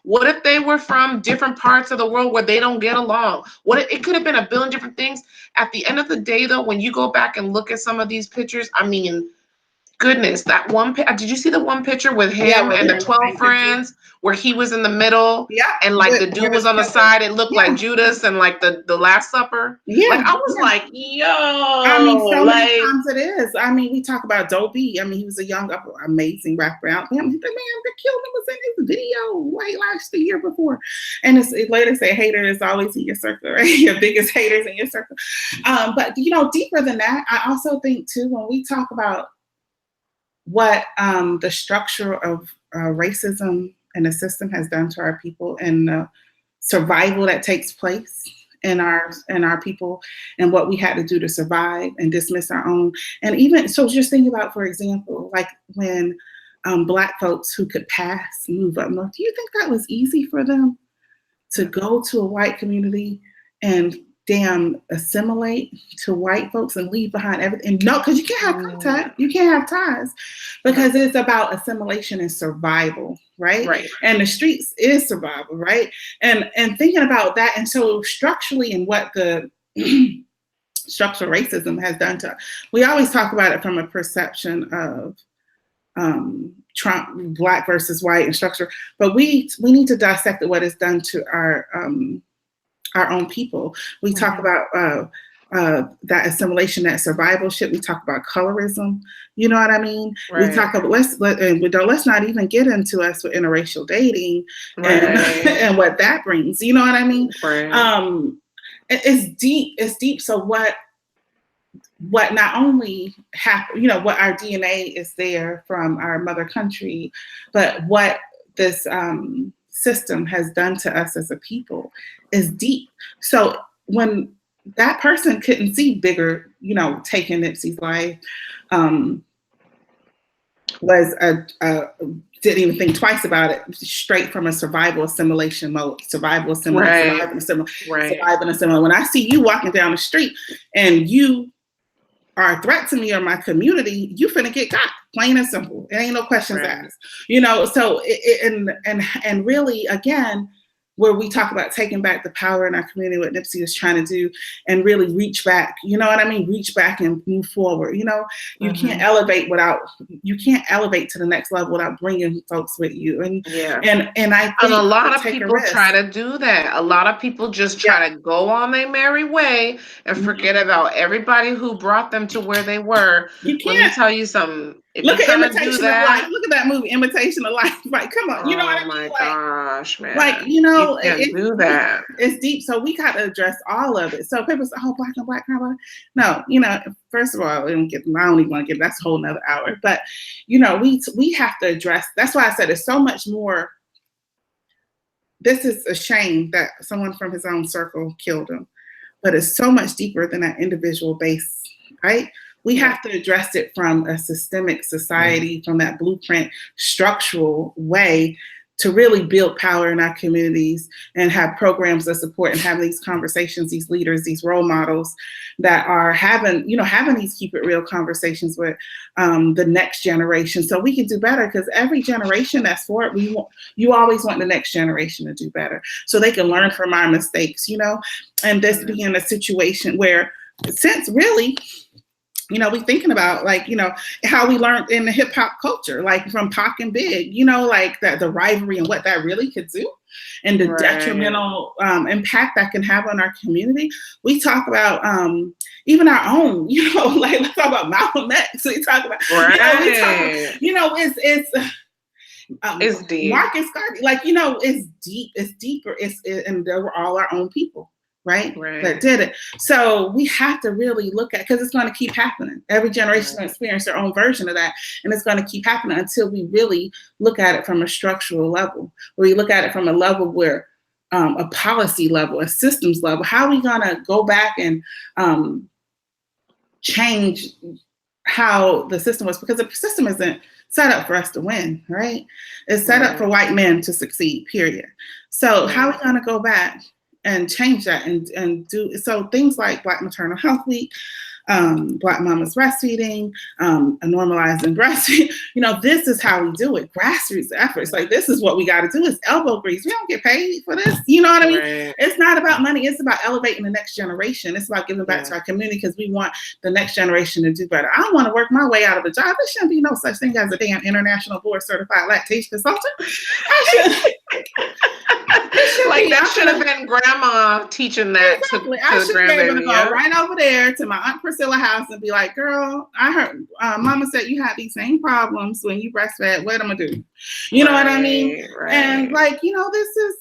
What if they were from different parts of the world where they don't get along? What if, it could have been a billion different things. At the end of the day, though, when you go back and look at some of these pictures, I mean, goodness, that one. Did you see the one picture with him and the 12 friends where he was in the middle? Yeah. And like the dude was on the side. It looked like Judas and like the Last Supper. Yeah. Like I was like, yo. I mean, so many times it is. I mean, we talk about Dopey. I mean, he was a young, amazing rapper out there. The man that killed him was in his video the year before. And it later say hater is always in your circle, right? Your biggest haters in your circle. But you know, deeper than that, I also think too, when we talk about what the structure of racism and the system has done to our people, and the survival that takes place in our people, and what we had to do to survive and dismiss our own. And even so, just think about, for example, like when Black folks who could pass move up north. Do you think that was easy for them to go to a white community and assimilate to white folks and leave behind everything? No, because you can't have contact, you can't have ties, because it's about assimilation and survival, right? Right. And the streets is survival, right? And thinking about that, and so structurally, and what the structural racism has done to, we always talk about it from a perception of Trump, Black versus white and structure, but we need to dissect what it's done to our own people. We talk about that assimilation, that survivalship. We talk about colorism. You know what I mean? Right. We talk about let's not even get into us with interracial dating and what that brings. You know what I mean? Right. It's deep. It's deep. So what not only happened, you know, what our DNA is there from our mother country, but what this system has done to us as a people is deep. So when that person couldn't see bigger, you know, taking Nipsey's life, didn't even think twice about it, straight from a survival assimilation mode, survival assimilation. When I see you walking down the street and you are a threat to me or my community, you finna get got, plain and simple. It ain't no questions asked, you know. So and really, again, where we talk about taking back the power in our community, what Nipsey was trying to do, and really reach back, you know what I mean? Reach back and move forward. You know, you can't elevate to the next level without bringing folks with you. And I think a lot of people try to do that. A lot of people just try to go on their merry way and forget about everybody who brought them to where they were. You can't. Let me tell you something. Look at Imitation of Life. Look at that movie, Imitation of Life. Like, come on, you know what I mean? Oh my gosh, man! Like, you know, you can't do that. It's deep, so we got to address all of it. So people say, "Oh, black and black, no." You know, first of all, I don't even want to get. That's a whole nother hour. But you know, we have to address. That's why I said it's so much more. This is a shame that someone from his own circle killed him, but it's so much deeper than that individual base, right? We have to address it from a systemic society, from that blueprint structural way, to really build power in our communities and have programs of support and have these conversations, these leaders, these role models that are having these keep it real conversations with the next generation, so we can do better. Because every generation that's for it, you always want the next generation to do better, so they can learn from our mistakes, you know. And this being a situation where, since really, you know, we thinking about, like, you know, how we learned in the hip hop culture, like from Pac and Big, you know, like that, the rivalry and what that really could do, and the detrimental impact that can have on our community. We talk about even our own, you know, like let's talk about Malcolm X. We talk about, it's deep. Marcus Garvey, like, you know, it's deep, it's deeper, and they were all our own people. Right? That did it. So we have to really look at, because it's going to keep happening. Every generation will experience their own version of that, and it's going to keep happening until we really look at it from a structural level, where we look at it from a level where a policy level, a systems level. How are we going to go back and change how the system was? Because the system isn't set up for us to win, right? It's set up for white men to succeed, period. So how are we going to go back and change that and do so things like Black Maternal Health Week, Black Mamas Breastfeeding, Normalizing Breastfeeding. This is how we do it. Grassroots efforts. Like, this is what we got to do. It's elbow grease. We don't get paid for this. You know what I mean? Right. It's not about money. It's about elevating the next generation. It's about giving back to our community because we want the next generation to do better. I want to work my way out of a job. There shouldn't be no such thing as a damn international board certified lactation consultant. Like, that should have been grandma teaching that exactly. to I the should be able to go grandbaby. right over there to my Aunt Priscilla's house and be like, girl, I heard Mama said you had these same problems when you breastfed. What am I gonna do? You know what I mean? Right. And like, this is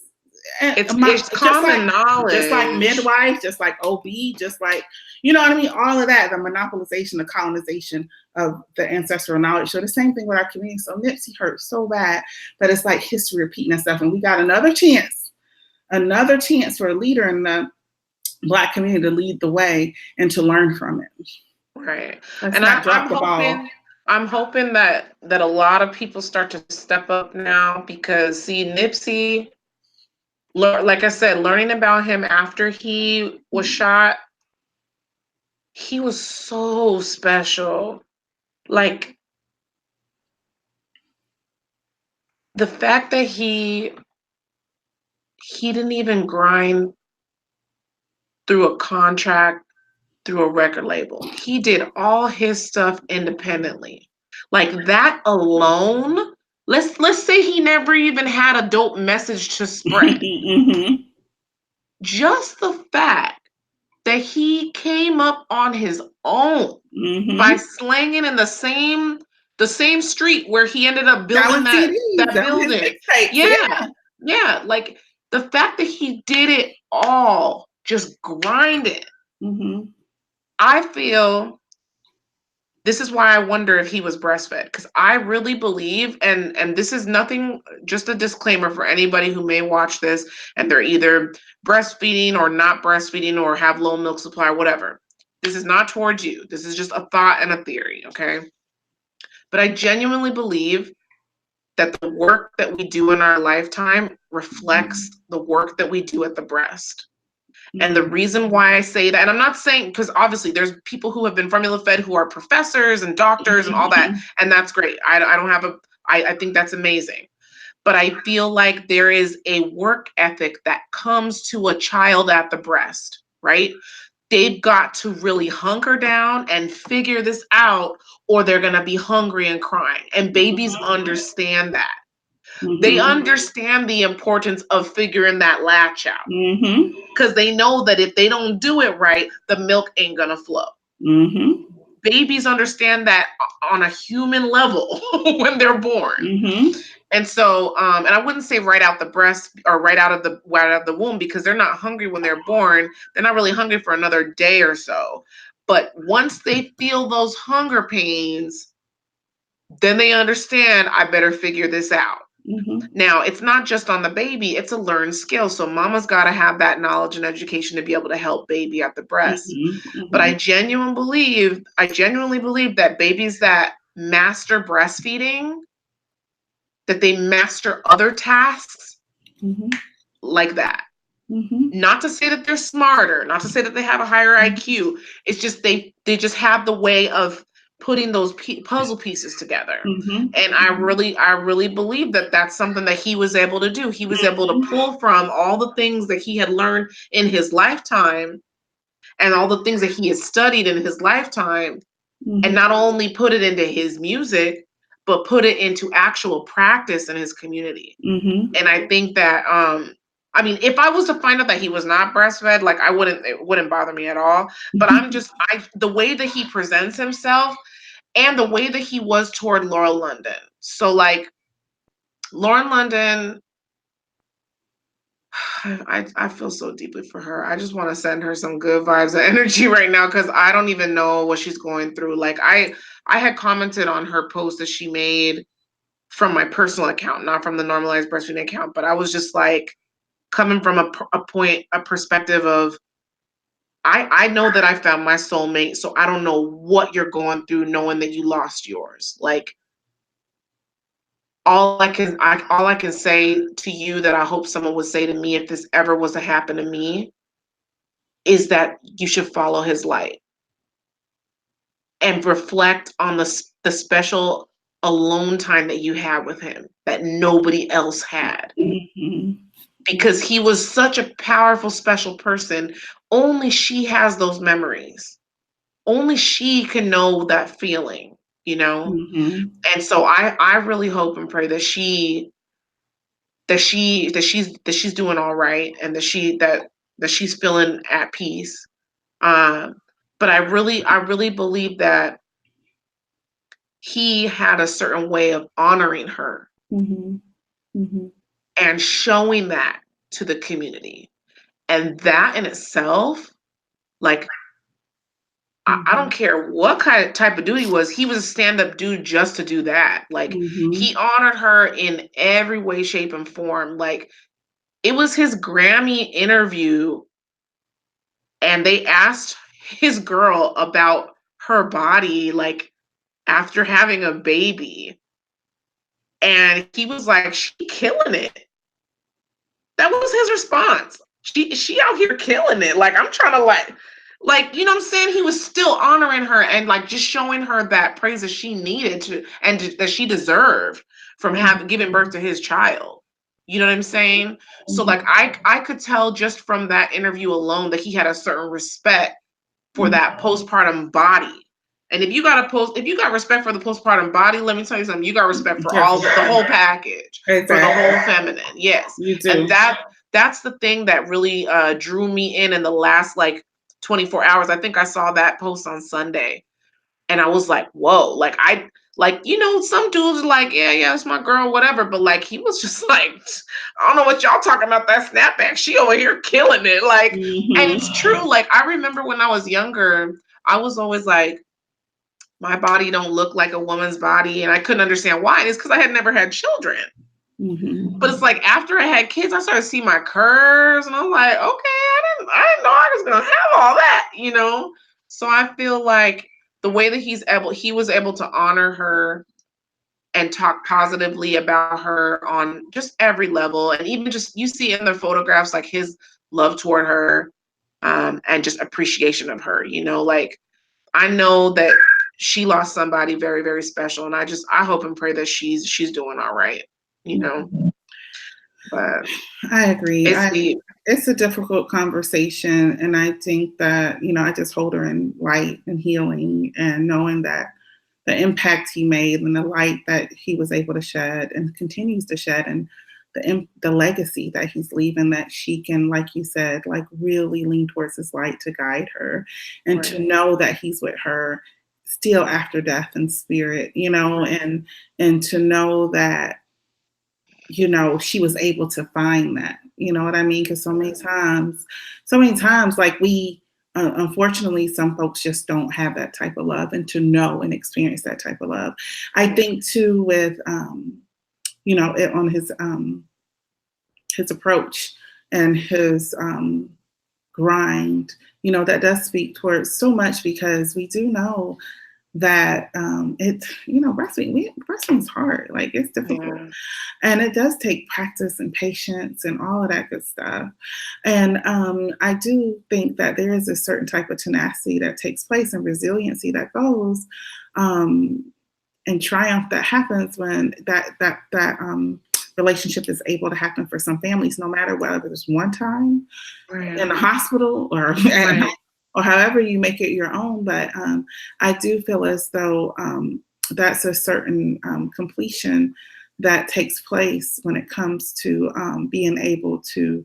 it's common knowledge. Just like midwife, just like OB, just like, you know what I mean? All of that, the monopolization, the colonization of the ancestral knowledge. So the same thing with our community. So Nipsey hurt so bad that it's like history repeating itself. And we got another chance for a leader in the Black community to lead the way and to learn from it. Right. And I'm hoping that a lot of people start to step up now, because see, Nipsey, like I said, learning about him after he was shot, he was so special. Like, the fact that he didn't even grind through a contract, through a record label. He did all his stuff independently. Like, that alone, let's say he never even had a dope message to spread. Mm-hmm. Just the fact that he came up on his own by slanging in the same street where he ended up building that building. Yeah. Like, the fact that he did it all, just grinding. I feel this is why I wonder if he was breastfed, because I really believe, and this is nothing, just a disclaimer for anybody who may watch this and they're either breastfeeding or not breastfeeding or have low milk supply or whatever. This is not towards you. This is just a thought and a theory, okay? But I genuinely believe that the work that we do in our lifetime reflects the work that we do at the breast. And the reason why I say that, and I'm not saying, because obviously there's people who have been formula fed who are professors and doctors and all that, and that's great. I think that's amazing. But I feel like there is a work ethic that comes to a child at the breast, right? They've got to really hunker down and figure this out, or they're going to be hungry and crying. And babies understand that. They understand the importance of figuring that latch out, because they know that if they don't do it right, the milk ain't gonna flow. Babies understand that on a human level when they're born. And so, and I wouldn't say right out the breast or right out of the womb, because they're not hungry when they're born. They're not really hungry for another day or so. But once they feel those hunger pains, then they understand, I better figure this out. Now, it's not just on the baby, it's a learned skill. So mama's got to have that knowledge and education to be able to help baby at the breast. But I genuinely believe that babies that master breastfeeding, that they master other tasks like that. Not to say that they're smarter, not to say that they have a higher IQ. It's just they just have the way of putting those puzzle pieces together. And I really believe that that's something that he was able to do. He was able to pull from all the things that he had learned in his lifetime and all the things that he has studied in his lifetime, and not only put it into his music, but put it into actual practice in his community. And I think that, I mean, if I was to find out that he was not breastfed, like, it wouldn't bother me at all. But the way that he presents himself and the way that he was toward Laura London. So, like, Lauren London, I feel so deeply for her. I just want to send her some good vibes and energy right now, because I don't even know what she's going through. Like, I had commented on her post that she made from my personal account, not from the Normalized Breastfeeding account, but I was just like, coming from a perspective of, I know that I found my soulmate, so I don't know what you're going through knowing that you lost yours. Like, all I can say to you that I hope someone would say to me if this ever was to happen to me is that you should follow his light and reflect on the special alone time that you had with him that nobody else had. Mm-hmm. Because he was such a powerful, special person. Only she has those memories. Only she can know that feeling, you know? Mm-hmm. And so I really hope and pray that she's doing all right, and that she's feeling at peace. But I really believe that he had a certain way of honoring her Mm-hmm. Mm-hmm. and showing that to the community. And that in itself, like, I don't care what type of dude he was a stand-up dude just to do that. Like, Mm-hmm. he honored her in every way, shape, and form. Like, it was his Grammy interview, and they asked his girl about her body, like, after having a baby. And he was like, she killing it. That was his response. She out here killing it. Like, I'm trying to like, you know what I'm saying? He was still honoring her and like just showing her that praise that she needed to and that she deserved from giving birth to his child. You know what I'm saying? So like I could tell just from that interview alone that he had a certain respect for that postpartum body. And if you got respect for the postpartum body, let me tell you something. You got respect for the whole package, exactly. For the whole feminine. Yes, you do. And that's the thing that really drew me in the last like 24 hours. I think I saw that post on Sunday, and I was like, whoa! You know, some dudes are like, yeah, it's my girl, whatever. But like, he was just like, I don't know what y'all talking about that snapback. She over here killing it. Like, and it's true. Like, I remember when I was younger, I was always like, my body don't look like a woman's body, and I couldn't understand why. And it's because I had never had children. But it's like after I had kids, I started to see my curves, and I'm like, okay, I didn't know I was gonna have all that, you know. So I feel like the way that he was able to honor her and talk positively about her on just every level, and even just you see in the photographs like his love toward her, and just appreciation of her. You know, like I know that she lost somebody very, very special, and I hope and pray that she's doing all right. You know. But I agree. It's a difficult conversation, and I think that, you know, I just hold her in light and healing, and knowing that the impact he made and the light that he was able to shed and continues to shed, and the legacy that he's leaving, that she can, like you said, like really lean towards his light to guide her, and to know that he's with her still after death in spirit, you know, and to know that, you know, she was able to find that, you know what I mean? Because so many times, like we, unfortunately, some folks just don't have that type of love, and to know and experience that type of love. I think too with, you know, on his approach and his grind, you know, that does speak towards so much, because we do know that it's, you know, breastfeeding's hard. Like, it's difficult. And it does take practice and patience and all of that good stuff. And I do think that there is a certain type of tenacity that takes place and resiliency that goes, and triumph that happens when that relationship is able to happen for some families, no matter whether it's one time in the hospital or or however you make it your own. But I do feel as though that's a certain completion that takes place when it comes to being able to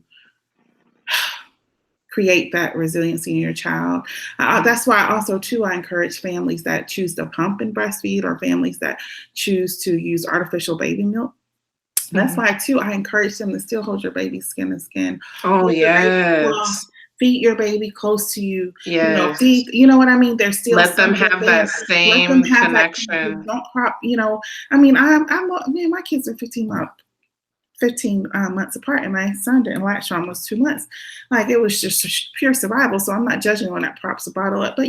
create that resiliency in your child. That's why also too, I encourage families that choose to pump and breastfeed, or families that choose to use artificial baby milk. That's why too, I encourage them to still hold your baby skin to skin. Oh, yes. Feed your baby close to you. Yes. You know what I mean? There's still let them have that same connection. Don't crop, you know. I mean, me and my kids are 15 months 15 months apart, and my son didn't latch for almost 2 months. Like, it was just pure survival. So I'm not judging when that props a bottle up, but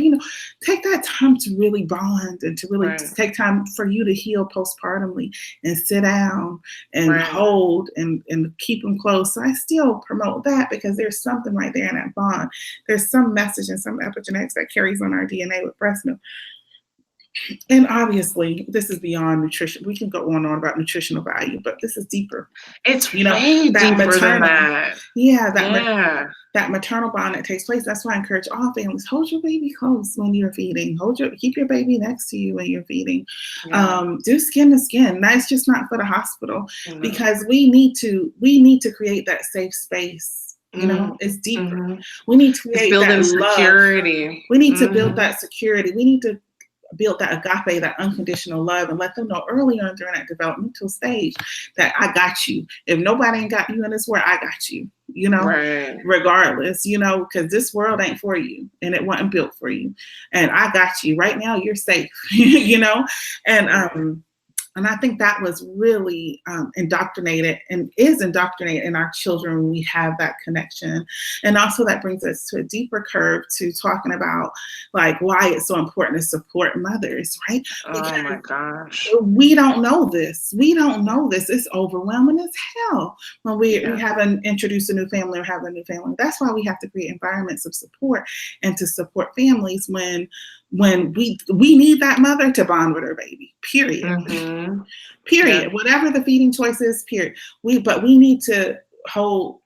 take that time to really bond and to really take time for you to heal postpartumly and sit down and hold and keep them close. So I still promote that because there's something right there in that bond. There's some message and some epigenetics that carries on our DNA with breast milk. And obviously, this is beyond nutrition. We can go on and on about nutritional value, but this is deeper. It's way deeper than that. Yeah, that maternal bond that takes place. That's why I encourage all families, hold your baby close when you're feeding. Keep your baby next to you when you're feeding. Do skin to skin. That's just not for the hospital, because we need to create that safe space. It's deeper. We need to create that security. Love. We need to build that security. We need to build that agape, that unconditional love, and let them know early on during that developmental stage that I got you. If nobody ain't got you in this world, I got you, regardless, because this world ain't for you and it wasn't built for you. And I got you right now. You're safe, And I think that was really indoctrinated and is indoctrinated in our children when we have that connection. And also that brings us to a deeper curve to talking about like why it's so important to support mothers, right? Because oh my gosh. We don't know this. It's overwhelming as hell when we haven't introduced a new family or have a new family. That's why we have to create environments of support and to support families when we need that mother to bond with her baby, period. Period. Yeah. Whatever the feeding choice is, period. But we need to hold,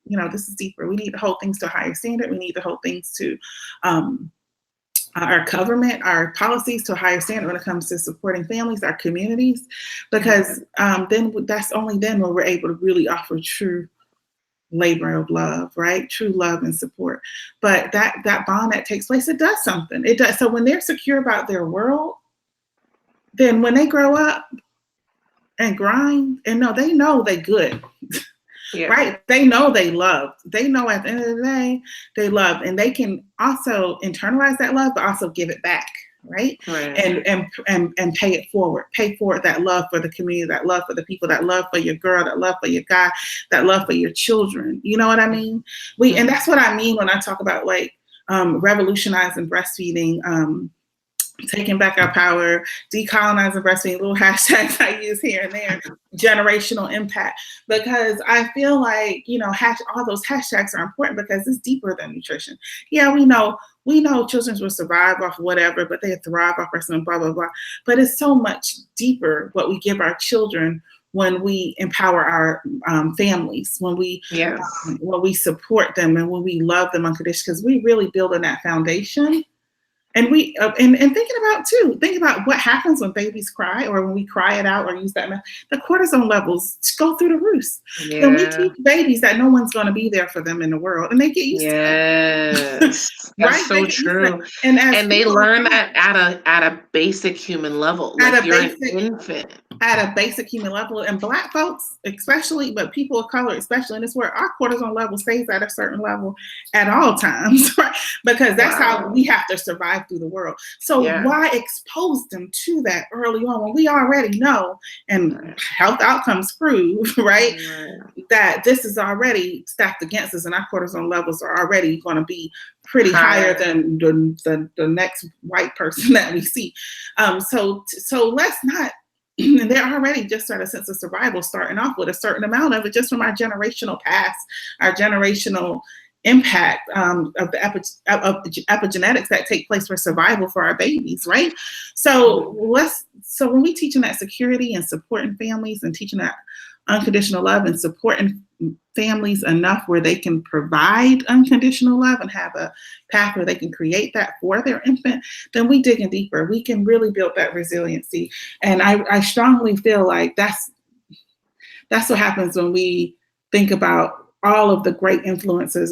this is deeper. We need to hold things to a higher standard. We need to hold things to our government, our policies to a higher standard when it comes to supporting families, our communities, because then that's only then when we're able to really offer true labor of love, right? True love and support. But that bond that takes place, it does something. It does. So when they're secure about their world, then when they grow up and grind, and they know they good, right? They know they love. They know at the end of the day, they love, and they can also internalize that love, but also give it back. Right. And pay it forward, that love for the community, that love for the people, that love for your girl, that love for your guy, that love for your children. You know what I mean? And that's what I mean when I talk about like revolutionizing breastfeeding, taking back our power, decolonizing breastfeeding, little hashtags I use here and there, generational impact, because I feel like, all those hashtags are important because it's deeper than nutrition. Yeah, we know children will survive off whatever, but they thrive off breast milk, blah, blah, blah. But it's so much deeper what we give our children when we empower our families, when we support them and when we love them unconditionally, because we really build on that foundation. And we and think about what happens when babies cry or when we cry it out or use that method. The cortisol levels go through the roof. Yeah. And we teach babies that no one's going to be there for them in the world, and they get used to it. That's right? So true. And they learn that at a basic human level. Like you're an infant. At a basic human level, and Black folks especially, but people of color especially in this world, our cortisol level stays at a certain level at all times, right? Because that's how we have to survive through the world. So why expose them to that early on when we already know, and health outcomes prove, right, that this is already stacked against us, and our cortisol levels are already going to be pretty higher than the next white person that we see. So let's not. And they're already just at a sense of survival, starting off with a certain amount of it just from our generational past, our generational impact of the epigenetics that take place for survival for our babies, right? So when we teaching that security and supporting families and teaching that unconditional love and supporting families enough where they can provide unconditional love and have a path where they can create that for their infant, then we digging deeper. We can really build that resiliency. And I strongly feel like that's what happens when we think about all of the great influencers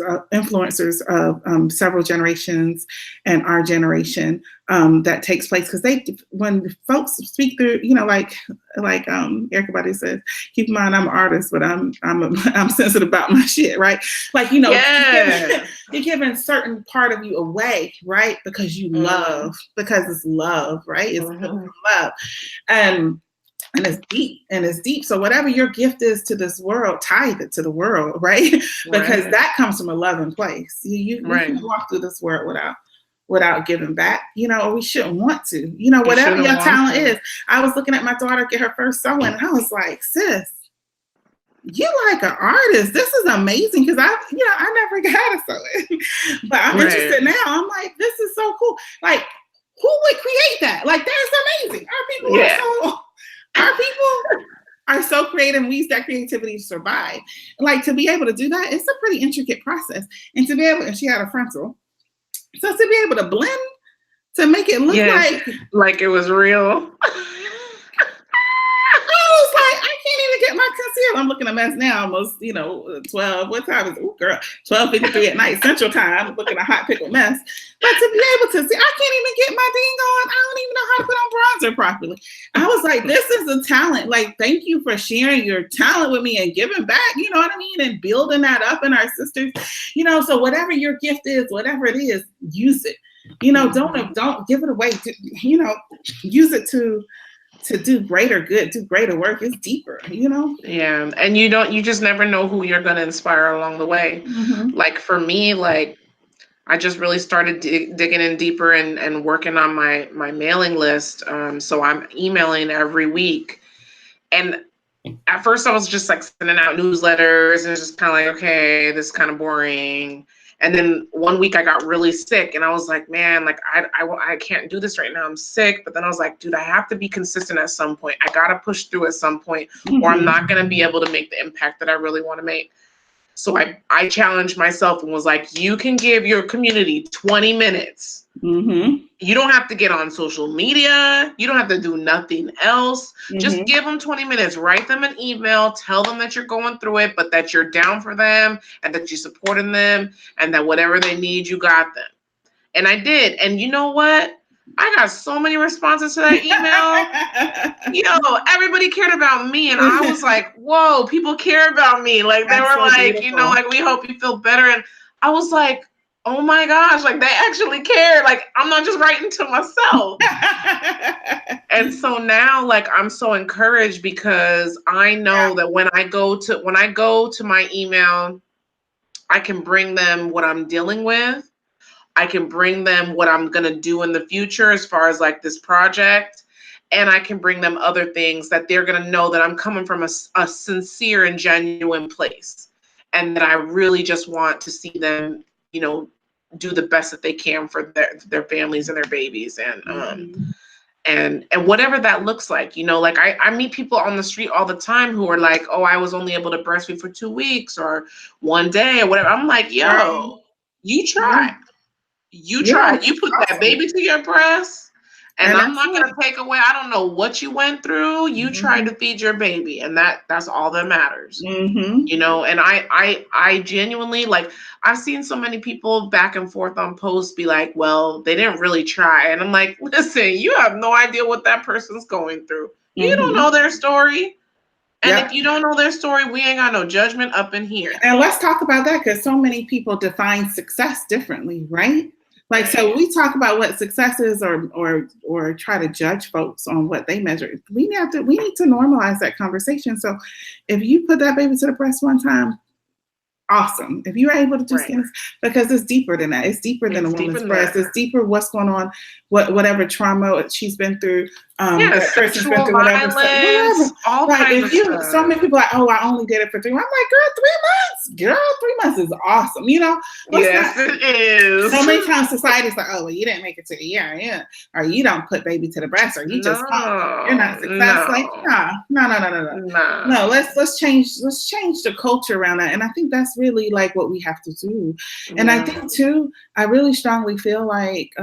of several generations and our generation that takes place. Because when folks speak through, like everybody says, keep in mind I'm an artist, but I'm sensitive about my shit, right? Like, you're giving certain part of you away, right? Because you love, because it's love, right? It's love. And it's deep. So whatever your gift is to this world, tithe it to the world, right? Because that comes from a loving place. You can walk through this world without giving back, or we shouldn't want to, whatever your talent is. I was looking at my daughter get her first sewing, and I was like, sis, you like an artist. This is amazing, because I never got a sewing, but I'm interested now. I'm like, this is so cool. Like, who would create that? Like, that's amazing. Our people are so creative, and we use that creativity to survive. Like, to be able to do that, it's a pretty intricate process. And to be able, and she had a frontal, so to be able to blend to make it look like it was real. I was like, I can't even get my concealer. I'm looking a mess now, almost, 12. What time is it? Oh, girl, 12:53 at night, Central Time, looking a hot pickle mess. But to be able to see, I can't even get my ding on. I don't even know how to put on bronzer properly. I was like, this is a talent. Like, thank you for sharing your talent with me and giving back, you know what I mean? And building that up in our sisters, so whatever your gift is, whatever it is, use it. Don't give it away. Use it to do greater good, do greater work. It's deeper, Yeah. And you just never know who you're going to inspire along the way. Mm-hmm. Like for me, I just really started digging in deeper and working on my mailing list. So I'm emailing every week. And at first I was just like sending out newsletters, and it's just kind of like, okay, this is kind of boring. And then one week I got really sick, and I was like, man, like I can't do this right now. I'm sick. But then I was like, dude, I have to be consistent at some point. I got to push through at some point, or I'm not going to be able to make the impact that I really want to make. So I challenged myself and was like, you can give your community 20 minutes. Mm-hmm. You don't have to get on social media. You don't have to do nothing else. Mm-hmm. Just give them 20 minutes. Write them an email. Tell them that you're going through it, but that you're down for them and that you're supporting them and that whatever they need, you got them. And I did. And you know what? I got so many responses to that email. Everybody cared about me. And I was like, whoa, people care about me. Like, they were like, beautiful. Like, we hope you feel better. And I was like, oh my gosh, like, they actually care. Like, I'm not just writing to myself. And so now, like, I'm so encouraged because I know that when I go to my email, I can bring them what I'm dealing with. I can bring them what I'm going to do in the future as far as like this project. And I can bring them other things that they're going to know that I'm coming from a sincere and genuine place. And that I really just want to see them, do the best that they can for their families and their babies. And whatever that looks like, like I meet people on the street all the time who are like, oh, I was only able to breastfeed for 2 weeks or 1 day or whatever. I'm like, yo, you try. You try. You put that baby to your breast, and I'm not going to take away. I don't know what you went through. You tried to feed your baby, and that's all that matters. Mm-hmm. And I genuinely, like, I've seen so many people back and forth on posts be like, well, they didn't really try. And I'm like, listen, you have no idea what that person's going through. You don't know their story. And if you don't know their story, we ain't got no judgment up in here. And let's talk about that, because so many people define success differently, right? Like, so we talk about what success is or try to judge folks on what they measure. We need to normalize that conversation. So if you put that baby to the breast one time, awesome. If you're able to do skin, because it's deeper than that. It's deeper than a woman's breast. It's deeper what's going on, whatever trauma she's been through. That person's been through whatever. All kinds of stuff. So many people are like, oh, I only did it for 3 months. I'm like, girl, 3 months? Girl, 3 months is awesome. It is. So many times society's like, oh, well, you didn't make it to a year, or you don't put baby to the breast, or you just you're not successful. No. Let's change the culture around that. And I think that's really like what we have to do. And I think too, I really strongly feel like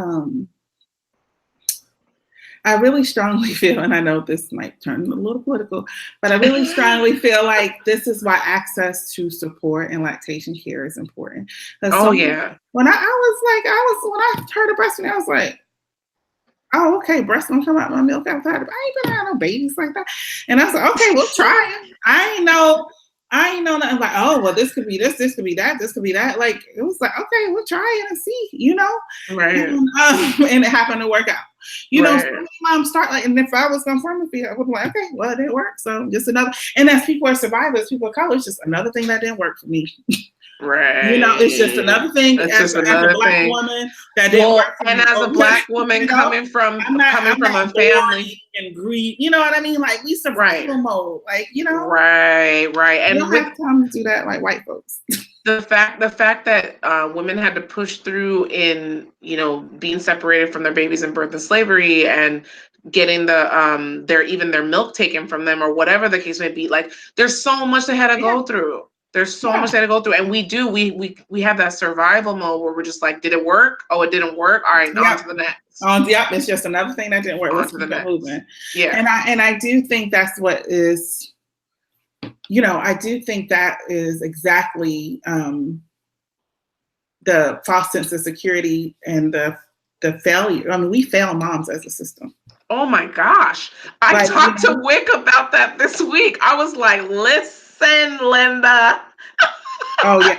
and I know this might turn a little political, but I really strongly feel like this is why access to support and lactation care is important. When I heard of breastfeeding, I was like, oh, okay, breast don't come out my milk outside. I ain't been around no babies like that. And I was like, okay, we'll try it. I ain't know I ain't know nothing like, oh, well, this could be this could be that, this could be that. Like, it was like, okay, we'll try it and see, Right. And it happened to work out. So Right. many moms start like, and if I was going to formula, I would be like, okay, well, it didn't work. So just another, and as people are survivors, people of color, it's just another thing that didn't work for me. Right. It's just another thing as a Black thing. woman that didn't work for and me. as a Black woman coming from a family and greed, you know what I mean? Like we survival mode, like Right. And you don't have time to do that like white folks. The fact that women had to push through in being separated from their babies in birth and slavery and getting their milk taken from them or whatever the case may be, like there's so much they had to go through. There's so much they had to go through, and we have that survival mode where we're just like, did it work? Oh, it didn't work. All right, on to the next. It's just another thing that didn't work. Let's keep it moving. Yeah, and I do think that's what is. I do think that is exactly the false sense of security and the failure. I mean, we fail moms as a system. Oh my gosh. I talked to Wick about that this week. I was like, listen, Linda. Oh yeah.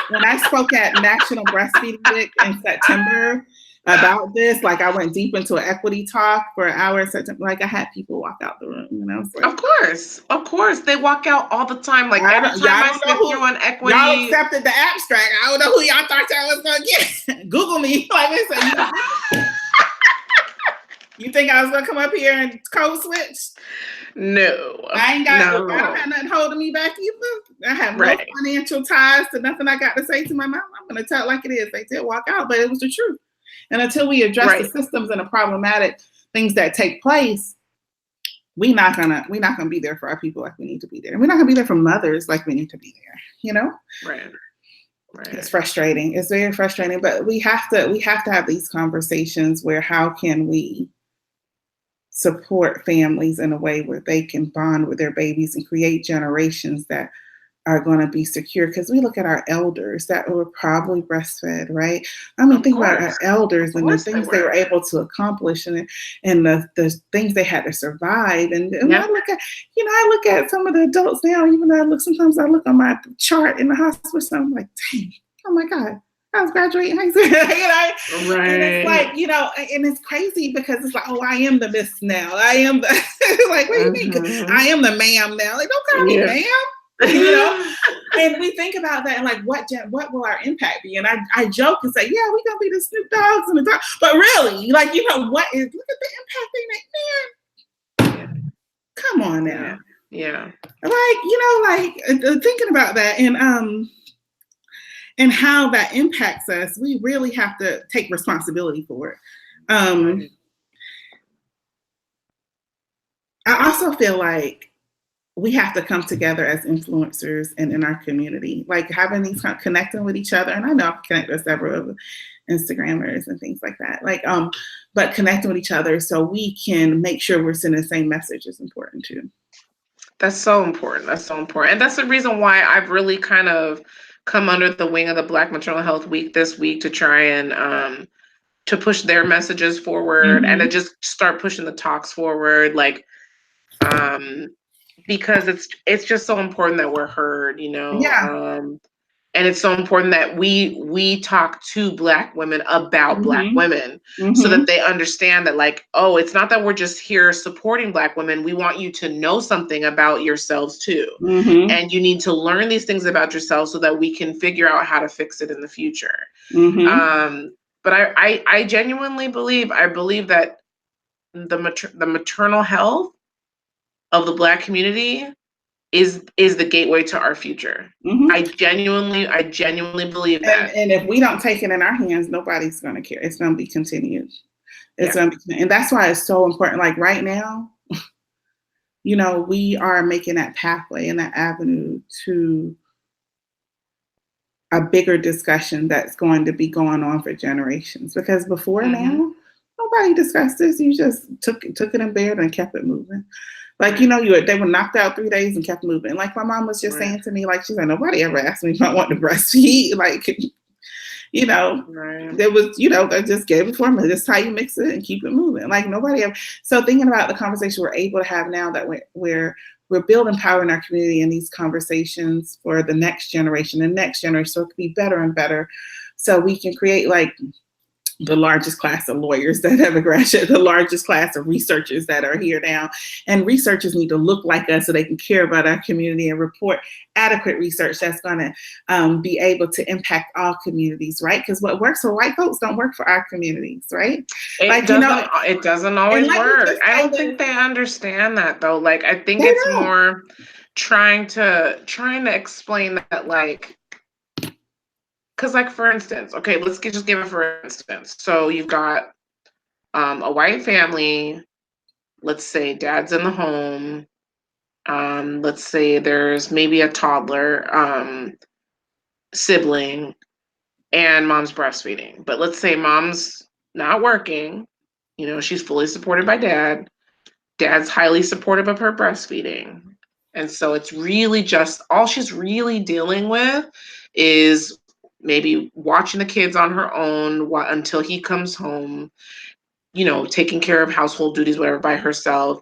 When I spoke at National Breastfeeding Week in September about this, like I went deep into an equity talk for an hour in September. Like I had people walk out the room, like, of course. They walk out all the time. Like every time I sit through on equity. Y'all accepted the abstract. I don't know who y'all thought y'all was gonna get. Google me. Like listen, you think I was gonna come up here and code switch? No. I don't have nothing holding me back either. I have no financial ties to nothing I got to say to my mom. I'm gonna tell it like it is. They did walk out, but it was the truth. And until we address the systems and the problematic things that take place, we're not gonna be there for our people like we need to be there. And we're not gonna be there for mothers like we need to be there. Right. It's frustrating. It's very frustrating. But we have to have these conversations where how can we support families in a way where they can bond with their babies and create generations that are going to be secure, because we look at our elders that were probably breastfed, right? I mean, think about our elders and the things they were able to accomplish and the things they had to survive. And I look at some of the adults now, even though sometimes I look on my chart in the hospital, so I'm like, dang, oh my God, I was graduating high school, Right. And it's like, and it's crazy because it's like, oh, I am the miss now. I am the, like, what do you mean? I am the ma'am now. Like, don't call me ma'am. And we think about that and like what will our impact be? And I joke and say, yeah, we're gonna be the Snoop Dogs and the dog, but really, like, what is, look at the impact they make, man. Come on now. Yeah. Like, thinking about that and how that impacts us, we really have to take responsibility for it. I also feel like we have to come together as influencers and in our community, like having these connecting with each other. And I know I've connected with several Instagrammers and things like that. Like, but connecting with each other so we can make sure we're sending the same message is important too. That's so important. And that's the reason why I've really kind of come under the wing of the Black Maternal Health Week this week to try and to push their messages forward and to just start pushing the talks forward. Like, because it's just so important that we're heard, and it's so important that we talk to Black women about Black women so that they understand that, like, oh, it's not that we're just here supporting Black women. We want you to know something about yourselves too. And you need to learn these things about yourself so that we can figure out how to fix it in the future. But I genuinely believe that the maternal health of the Black community is the gateway to our future. I genuinely believe that. And if we don't take it in our hands, nobody's going to care. It's going to be continued. And that's why it's so important. Like right now, we are making that pathway and that avenue to a bigger discussion that's going to be going on for generations. Because before now, nobody discussed this. You just took it in bed and kept it moving. Like, they were knocked out 3 days and kept moving. Like my mom was just saying to me, like, she said, nobody ever asked me if I want to breastfeed. Like, there was, they just gave it for me. This is how you mix it and keep it moving. Like nobody ever. So thinking about the conversation we're able to have now that we're we're building power in our community in these conversations for the next generation, so it could be better and better. So we can create like the largest class of lawyers that ever graduated, the largest class of researchers that are here now. And researchers need to look like us so they can care about our community and report adequate research that's going to be able to impact all communities, right? Because what works for white folks don't work for our communities, right? It doesn't always work. I don't think they understand that though. Like, I think it's more trying to explain that, like, because, like, for instance, okay, let's just give it for instance. So you've got a white family, let's say dad's in the home, let's say there's maybe a toddler sibling, and mom's breastfeeding. But let's say mom's not working, you know, she's fully supported by dad. Dad's highly supportive of her breastfeeding. And so it's really just, all she's really dealing with is maybe watching the kids on her own until he comes home, you know, taking care of household duties, whatever, by herself,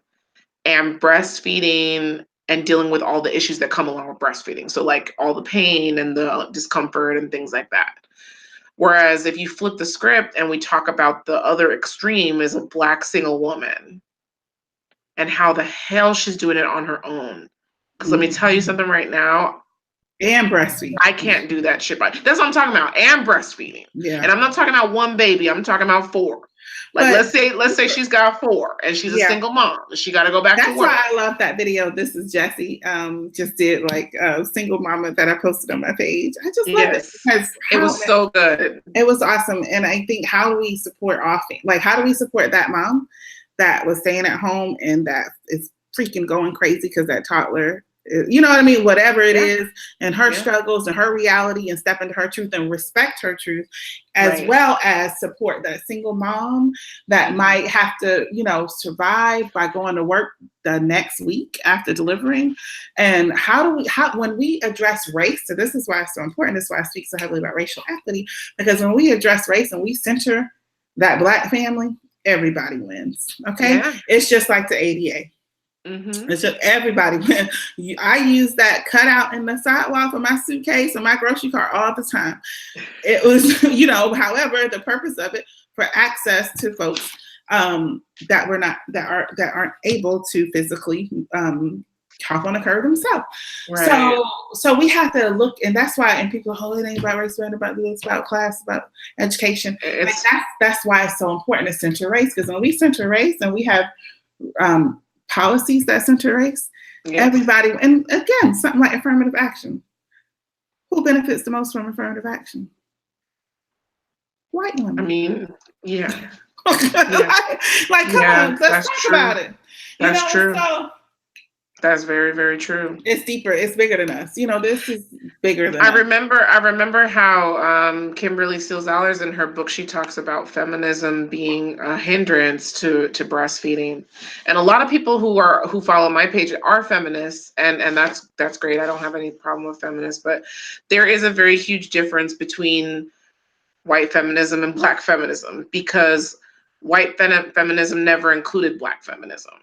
and breastfeeding and dealing with all the issues that come along with breastfeeding. So like all the pain and the discomfort and things like that. Whereas if you flip the script and we talk about the other extreme is a Black single woman and how the hell she's doing it on her own. Because let me tell you something right now. And breastfeeding. I can't do that shit. That's what I'm talking about. And breastfeeding. Yeah. And I'm not talking about one baby. I'm talking about 4. Like, let's say she's got 4 and she's a single mom. She got to go back to work. That's why I love that video. This is Jessie. Just did like a single mama that I posted on my page. I just love it because it was so good. It was awesome. And I think, how do we support how do we support that mom that was staying at home and that is freaking going crazy because that toddler, you know what I mean? Whatever it is, and her struggles and her reality, and step into her truth and respect her truth, as well as support that single mom that might have to, you know, survive by going to work the next week after delivering. And when we address race, so this is why it's so important. This is why I speak so heavily about racial equity, because when we address race and we center that Black family, everybody wins. Okay. Yeah. It's just like the ADA. Mm-hmm. It's just everybody. I use that cutout in the sidewalk of my suitcase and my grocery cart all the time. It was, you know, however, the purpose of it for access to folks that aren't able to physically hop on a curb themselves. Right. So we have to look, and that's why. And people, it ain't about race, it's about this, about class, about education. Like that's why it's so important to center race, because when we center race and we have policies that center race, everybody, and again, something like affirmative action. Who benefits the most from affirmative action? White women. I mean, yeah. like, come on, let's talk about it. That's true. So, that's very, very true. It's deeper. It's bigger than us. You know, this is bigger than us. I remember how Kimberly Seals-Allers in her book, she talks about feminism being a hindrance to breastfeeding. And a lot of people who follow my page are feminists, and that's great. I don't have any problem with feminists, but there is a very huge difference between white feminism and Black feminism, because white feminism never included Black feminism.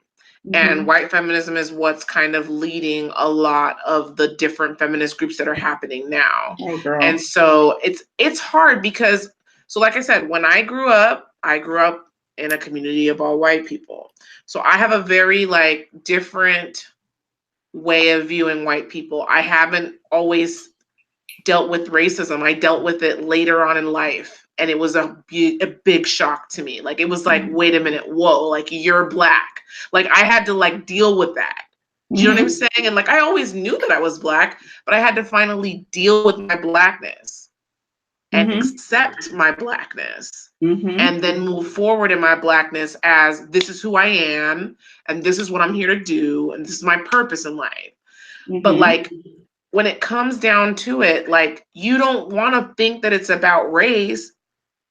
Mm-hmm. And white feminism is what's kind of leading a lot of the different feminist groups that are happening now. Oh, girl. And so it's hard because, so like I said, when I grew up in a community of all white people. So I have a very different way of viewing white people. I haven't always dealt with racism. I dealt with it later on in life. And it was a big shock to me. It was wait a minute, whoa, you're Black. I had to deal with that. Do you know what I'm saying? And I always knew that I was Black, but I had to finally deal with my Blackness and accept my Blackness and then move forward in my Blackness as this is who I am and this is what I'm here to do and this is my purpose in life. But when it comes down to it, you don't want to think that it's about race.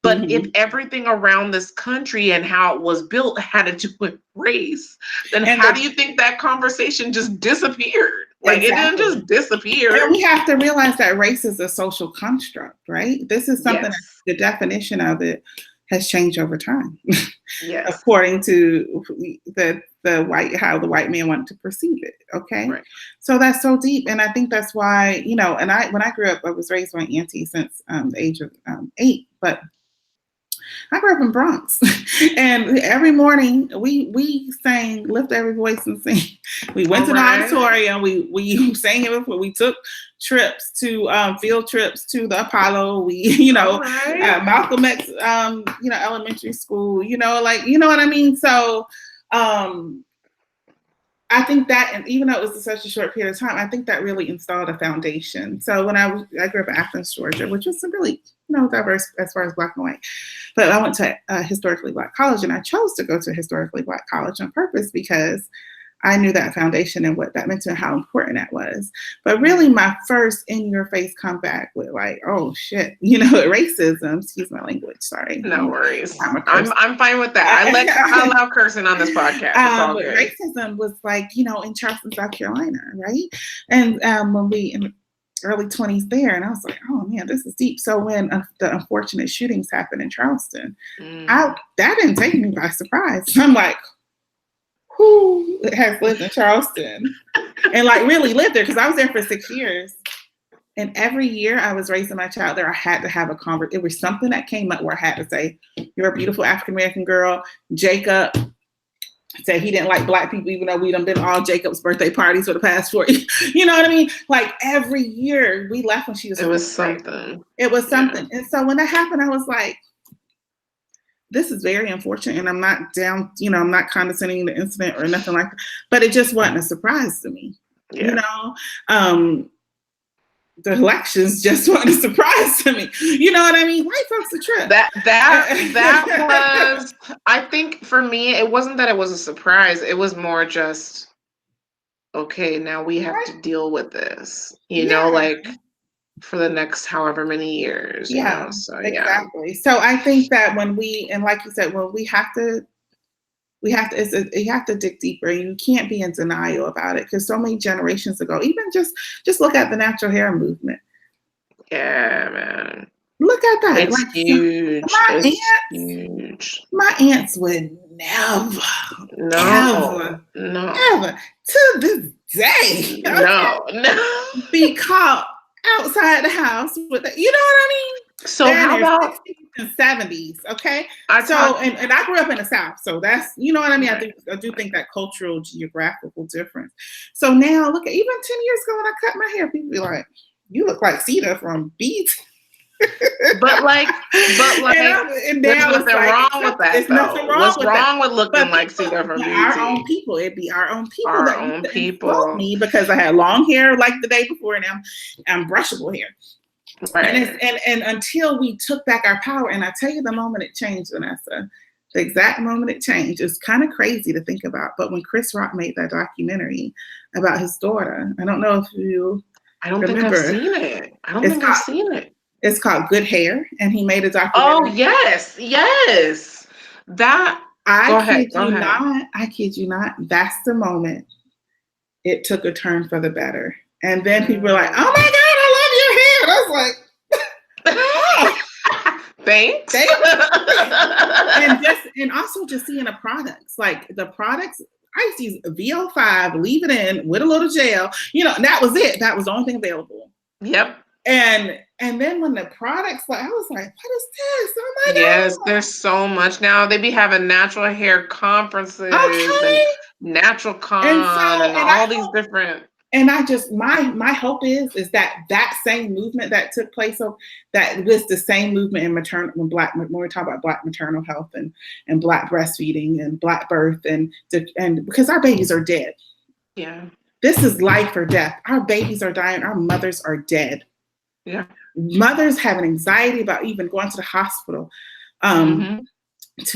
But if everything around this country and how it was built had to do with race, then how do you think that conversation just disappeared? It didn't just disappear. And we have to realize that race is a social construct, right? This is something that the definition of it has changed over time. Yes. According to the how the white man wanted to perceive it. Okay. Right. So that's so deep. And I think that's why, and when I grew up, I was raised by an auntie since the age of 8, but I grew up in Bronx, and every morning we sang "Lift Every Voice and Sing." We went to the auditorium. We sang it before. We took trips to field trips to the Apollo. We Malcolm X elementary school. You know what I mean. So I think that, and even though it was such a short period of time, I think that really installed a foundation. So when I grew up in Athens, Georgia, which was really diverse as far as Black and white, but I went to a historically Black college, and I chose to go to a historically Black college on purpose because I knew that foundation and what that meant and how important that was. But really, my first in-your-face comeback with like, oh shit, racism. Excuse my language. Sorry. No worries. I'm fine with that. I allow cursing on this podcast. It's all good. Racism was like, in Charleston, South Carolina, right? And when we in the early 20s there, and I was like, oh man, this is deep. So when the unfortunate shootings happened in Charleston, that didn't take me by surprise. I'm like, who has lived in Charleston and like really lived there? Because I was there for 6 years, and every year I was raising my child there, I had to have a conversation. It was something that came up where I had to say, "You're a beautiful African American girl." Jacob said he didn't like Black people, even though we done been to all Jacob's birthday parties for the past 4 years. You know what I mean? Like every year we left when she was. It was something. It was something, and so when that happened, I was like, this is very unfortunate, and I'm not down, I'm not condescending the incident or nothing like that, but it just wasn't a surprise to me. Yeah. The elections just weren't a surprise to me. You know what I mean? White folks are trip. That was, I think for me, it wasn't that it was a surprise. It was more just, okay, now we have to deal with this, like for the next however many years. So, exactly. So I think that when like you said, when you have to dig deeper. You can't be in denial about it because so many generations ago, even just look at the natural hair movement. Yeah, man. Look at that. It's huge. Huge. My aunts would never to this day be caught outside the house with it. You know what I mean? So how about 60s and 70s? Okay. And I grew up in the South, so that's, you know what I mean? Right. I do think that cultural, geographical difference. So now look at, even 10 years ago when I cut my hair, people be like, you look like Cedar from Beat. But and now there's nothing wrong with that. What's wrong with looking like Cedar from BT? Our own people. It'd be our own people. Our own people. Me because I had long hair like the day before, and I'm brushable hair. Right. And until we took back our power, and I tell you, the moment it changed, Vanessa, the exact moment it changed, it's kind of crazy to think about. But when Chris Rock made that documentary about his daughter, I don't know if you. I don't think I've seen it. I've seen it. It's called Good Hair, and he made a documentary. Oh, yes. That, I kid you not, that's the moment it took a turn for the better. And then people were like, oh my God, I love your hair. And I was like, thanks. and also just seeing the products, I used to use VO5, leave it in with a little gel, that was it. That was the only thing available. Yep. And then when the products, I was like, what is this? Oh my God. Yes, there's so much now. They be having natural hair conferences and natural con and all these different. And I just, my hope is that same movement that took place, so that was the same movement in when we talk about Black maternal health and Black breastfeeding and Black birth and because our babies are dead. Yeah. This is life or death. Our babies are dying. Our mothers are dead. Yeah. Mothers have an anxiety about even going to the hospital to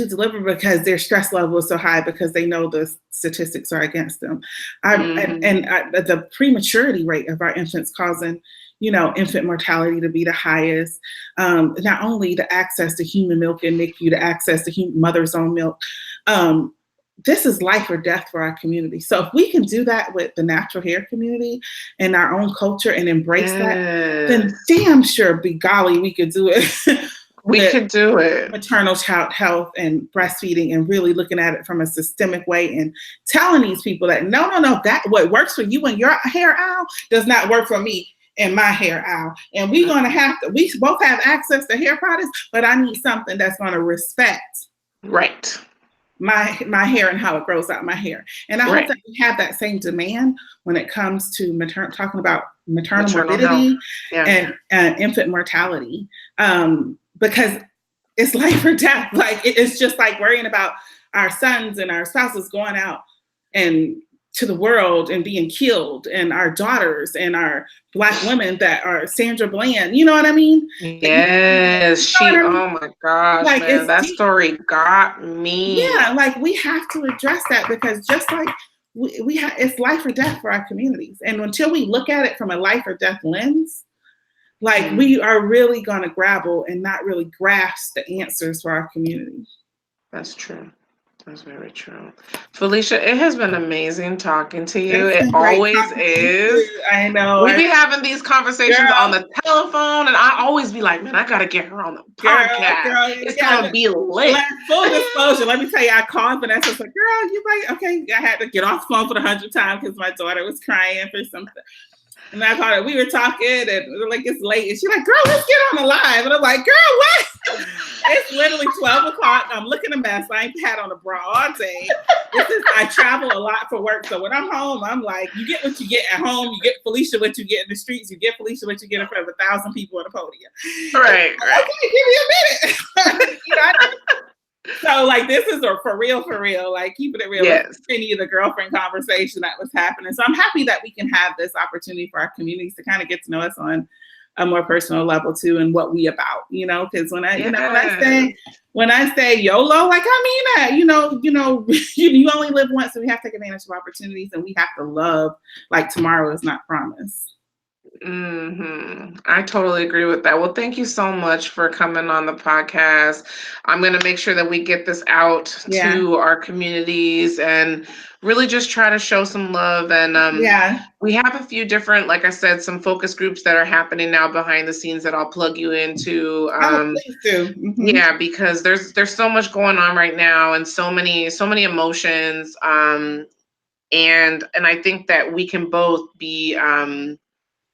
deliver because their stress level is so high because they know the statistics are against them. The prematurity rate of our infants causing, infant mortality to be the highest. Not only the access to human milk and NICU, the access to mother's own milk. This is life or death for our community. So if we can do that with the natural hair community and our own culture and embrace that, then damn sure, be golly, we could do it We could do it. Maternal child health and breastfeeding, and really looking at it from a systemic way and telling these people that no, that what works for you and your hair owl does not work for me and my hair owl. And we both have access to hair products, but I need something that's going to respect my hair and how it grows out my hair. And I hope that we have that same demand when it comes to talking about maternal morbidity and infant mortality. Because it's life or death. Like it's just like worrying about our sons and our spouses going out and to the world and being killed, and our daughters and our Black women that are Sandra Bland. You know what I mean? Yes, oh my gosh, like, man, that story got me. Yeah, like we have to address that, because just like we have, it's life or death for our communities. And until we look at it from a life or death lens, like we are really going to grapple and not really grasp the answers for our community. That's true. That's very true. Felisha, it has been amazing talking to you. It always is. I know. We be having these conversations on the telephone, and I always be like, man, I got to get her on the podcast. It's going to be lit. Full disclosure, let me tell you, I called Vanessa. I was like, girl, you right? Okay. I had to get off the phone for the 100th time because my daughter was crying for something. And I called her, we were talking, and we're like, it's late. And she's like, girl, let's get on the live. And I'm like, girl, what? It's literally 12 o'clock. I'm looking a mess. I ain't had on a bra all day. I travel a lot for work. So when I'm home, I'm like, you get what you get at home. You get Felisha what you get in the streets. You get Felisha what you get in front of 1,000 people on the podium. Right. Okay, give me a minute. So like, this is for real, like keeping it real. Yes. Continue the girlfriend conversation that was happening. So I'm happy that we can have this opportunity for our communities to kind of get to know us on a more personal level too, and what we about, because when I say YOLO, like I mean that, you only live once, so we have to take advantage of opportunities, and we have to love like tomorrow is not promised. I totally agree with that. Well, thank you so much for coming on the podcast. I'm going to make sure that we get this out to our communities and really just try to show some love. And we have a few different, like I said, some focus groups that are happening now behind the scenes that I'll plug you into. Please do. Yeah, because there's so much going on right now, and so many emotions. And I think that we can both be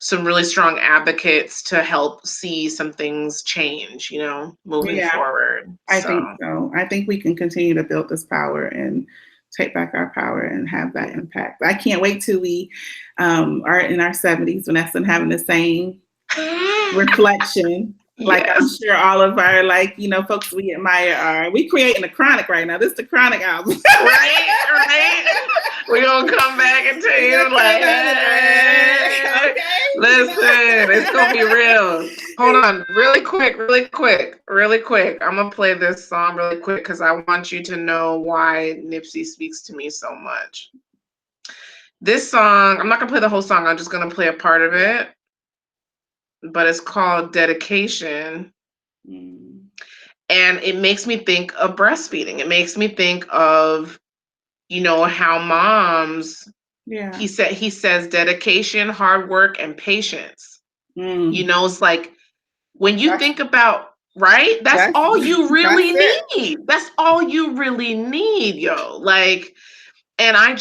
some really strong advocates to help see some things change, moving forward. I think so. I think we can continue to build this power and take back our power and have that impact. I can't wait till we are in our 70s, Vanessa, and having the same reflection. Like I'm sure all of our folks we admire are. We creating a Chronic right now. This is the Chronic album. right. We're gonna come back and tell you like, hey, listen, it's gonna be real. Hold on, really quick. I'm gonna play this song really quick because I want you to know why Nipsey speaks to me so much. This song, I'm not gonna play the whole song, I'm just gonna play a part of it. But it's called Dedication. And it makes me think of breastfeeding. It makes me think of, how moms, he says dedication, hard work, and patience. It's like when you think about, right? That's all you really need. That's all you really need, yo. Like, and I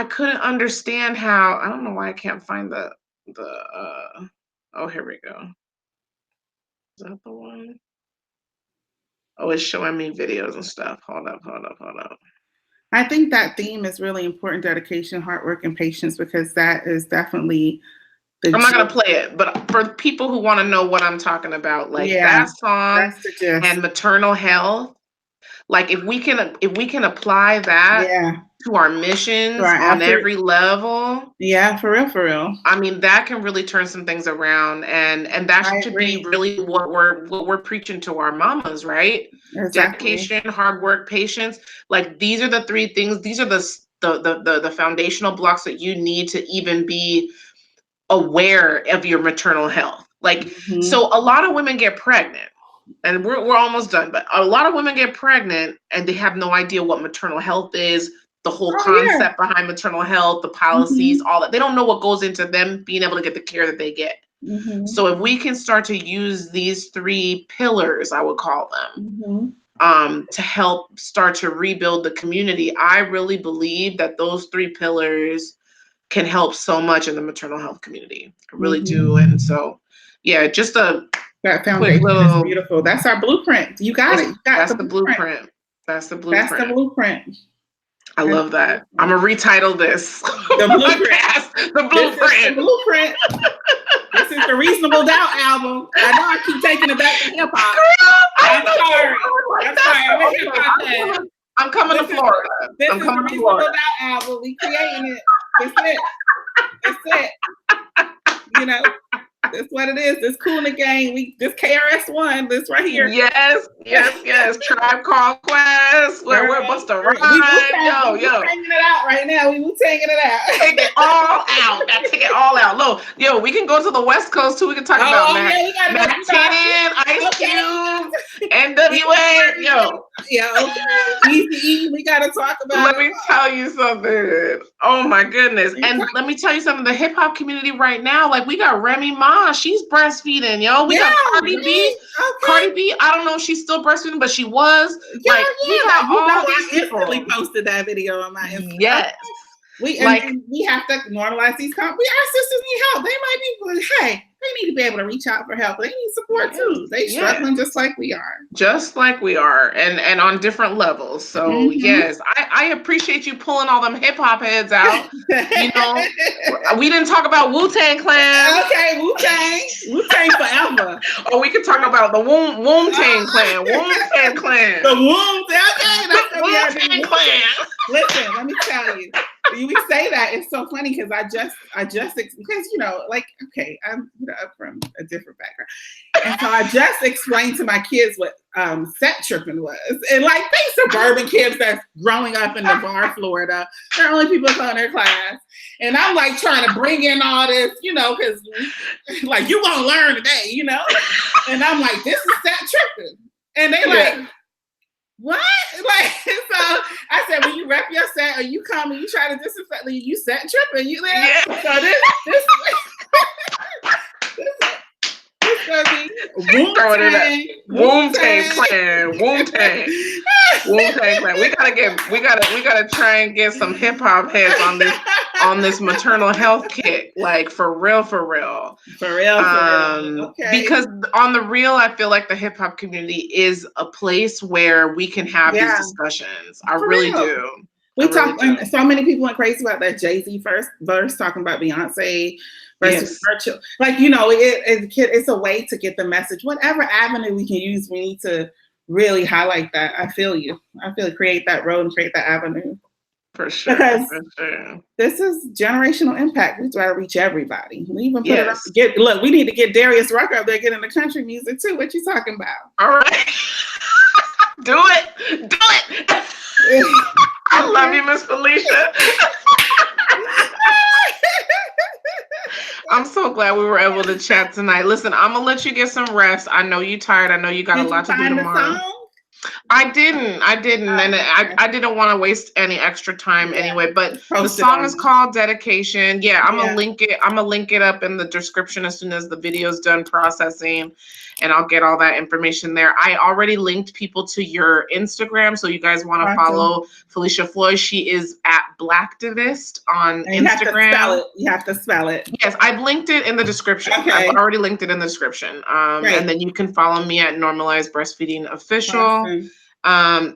couldn't understand how, I don't know why I can't find the oh, here we go. Is that the one? Oh, it's showing me videos and stuff. Hold up. I think that theme is really important: dedication, hard work, and patience, because that is definitely I'm not going to play it, but for people who want to know what I'm talking about, like that song and maternal health, like if we can apply that to our missions on every level. Yeah, for real. I mean, that can really turn some things around, and that should be really what we're preaching to our mamas, right? Exactly. Dedication, hard work, patience. Like these are the three things. These are the foundational blocks that you need to even be aware of your maternal health. Like, so a lot of women get pregnant. And we're almost done, but a lot of women get pregnant and they have no idea what maternal health is, the whole concept behind maternal health, the policies, all that. They don't know what goes into them being able to get the care that they get. Mm-hmm. So if we can start to use these 3 pillars, I would call them, to help start to rebuild the community, I really believe that those 3 pillars can help so much in the maternal health community. I really do. And so, yeah, just that quick foundation is beautiful. That's our blueprint. You got it. You got the blueprint. That's the blueprint. That's the blueprint. I love that. I'm gonna retitle this. The blueprint. The blueprint. This is the blueprint. This is the Reasonable Doubt album. I know I keep taking it back to hip hop. I'm sorry. I'm coming to Florida. I'm coming to Florida. Doubt album. We creating it. That's it. You know, that's what it is. This Cool in the Gang. This KRS-One. This right here. Yes. Tribe Called Quest. We're Busta Rhymes. Yo. We're taking it out right now. We taking it out. Take it all out. Take it all out. Look, yo, we can go to the West Coast too. We can talk about Mac 10, Ice Cube, NWA. Yo. Yeah, okay. Easy. We gotta talk about. Let me tell you something. Oh my goodness! And let me tell you something. The hip hop community right now, like we got Remy Ma. She's breastfeeding, yo. We got Cardi B. Okay. Cardi B. I don't know if she's still breastfeeding, but she was. We got all these people. I instantly posted that video on my Instagram. Yes. We have to normalize these. Our sisters need help. They might be. Hey. They need to be able to reach out for help. They need support too. They struggling just like we are. Just like we are, and on different levels. So yes, I appreciate you pulling all them hip hop heads out. You know, we didn't talk about Wu-Tang Clan. Okay, Wu-Tang forever. Or we could talk about the Wu-Tang Clan. Wu-Tang Clan. The Wu-Tang Clan. Listen, let me tell you. We say that it's so funny because I just because I'm from a different background, and so I just explained to my kids what set tripping was, and like they suburban kids that's growing up in Navarre, Florida, they're only people in their class, and I'm like trying to bring in all this, because like you won't learn today, and I'm like this is set tripping, and they like. What? Like, so I said, when you rep your set or you come and you try to disinfect, you set tripping, you there? Yeah. So this gonna be Wu-Tang Clan. We gotta try and get some hip hop heads on this maternal health kick, like for real. Okay. Because on the real, I feel like the hip hop community is a place where we can have these discussions. I really do. We talk, and so many people went crazy about that Jay-Z first verse talking about Beyonce versus Churchill. Like, it's a way to get the message. Whatever avenue we can use, we need to really highlight that. I feel create that road and create that avenue. For sure. Because this is generational impact. We try to reach everybody. We even put it up. Look, we need to get Darius Rucker up there getting the country music too. What you talking about? All right. Do it. I love you, Miss Felisha. I'm so glad we were able to chat tonight. Listen, I'm gonna let you get some rest. I know you're tired. I know you got a lot to do tomorrow. I didn't, and I didn't want to waste any extra time anyway. But the song is called Dedication. Yeah, I'm gonna link it. I'm gonna link it up in the description as soon as the video's done processing, and I'll get all that information there. I already linked people to your Instagram, so you guys want to follow Felisha Floyd. She is at Blactavist on Instagram. You have to spell it. Yes, I've linked it in the description. Okay. I've already linked it in the description. And then you can follow me at Normalize Breastfeeding Official. Awesome.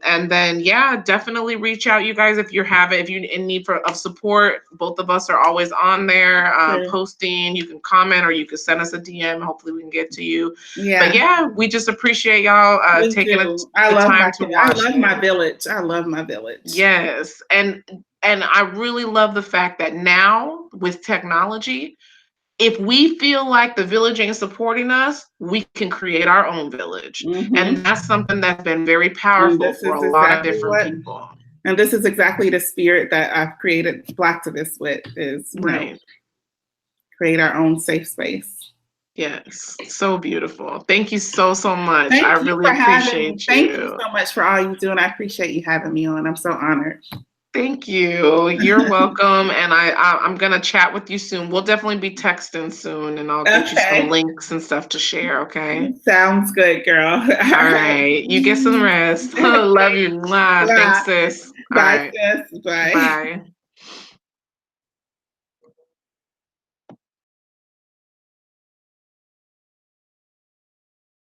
And then, definitely reach out, you guys, if you're in need of support. Both of us are always on there posting. You can comment or you can send us a DM. Hopefully we can get to you. But we just appreciate y'all taking the time to watch. I love my village. I love my village. Yes. And I really love the fact that now with technology, if we feel like the village ain't supporting us, we can create our own village. And that's something that's been very powerful for a lot of different people. And this is exactly the spirit that I've created Blactavist with, is create our own safe space. Yes, so beautiful. Thank you so much. I really appreciate you. Thank you so much for all you do, and I appreciate you having me on. I'm so honored. Thank you. You're welcome. And I'm gonna chat with you soon. We'll definitely be texting soon, and I'll get you some Okay. links and stuff to share. Okay. Sounds good, girl. All right. You get some rest. Love you. Mwah. Thanks, Bye. sis. All Bye, right. sis. Bye. Bye.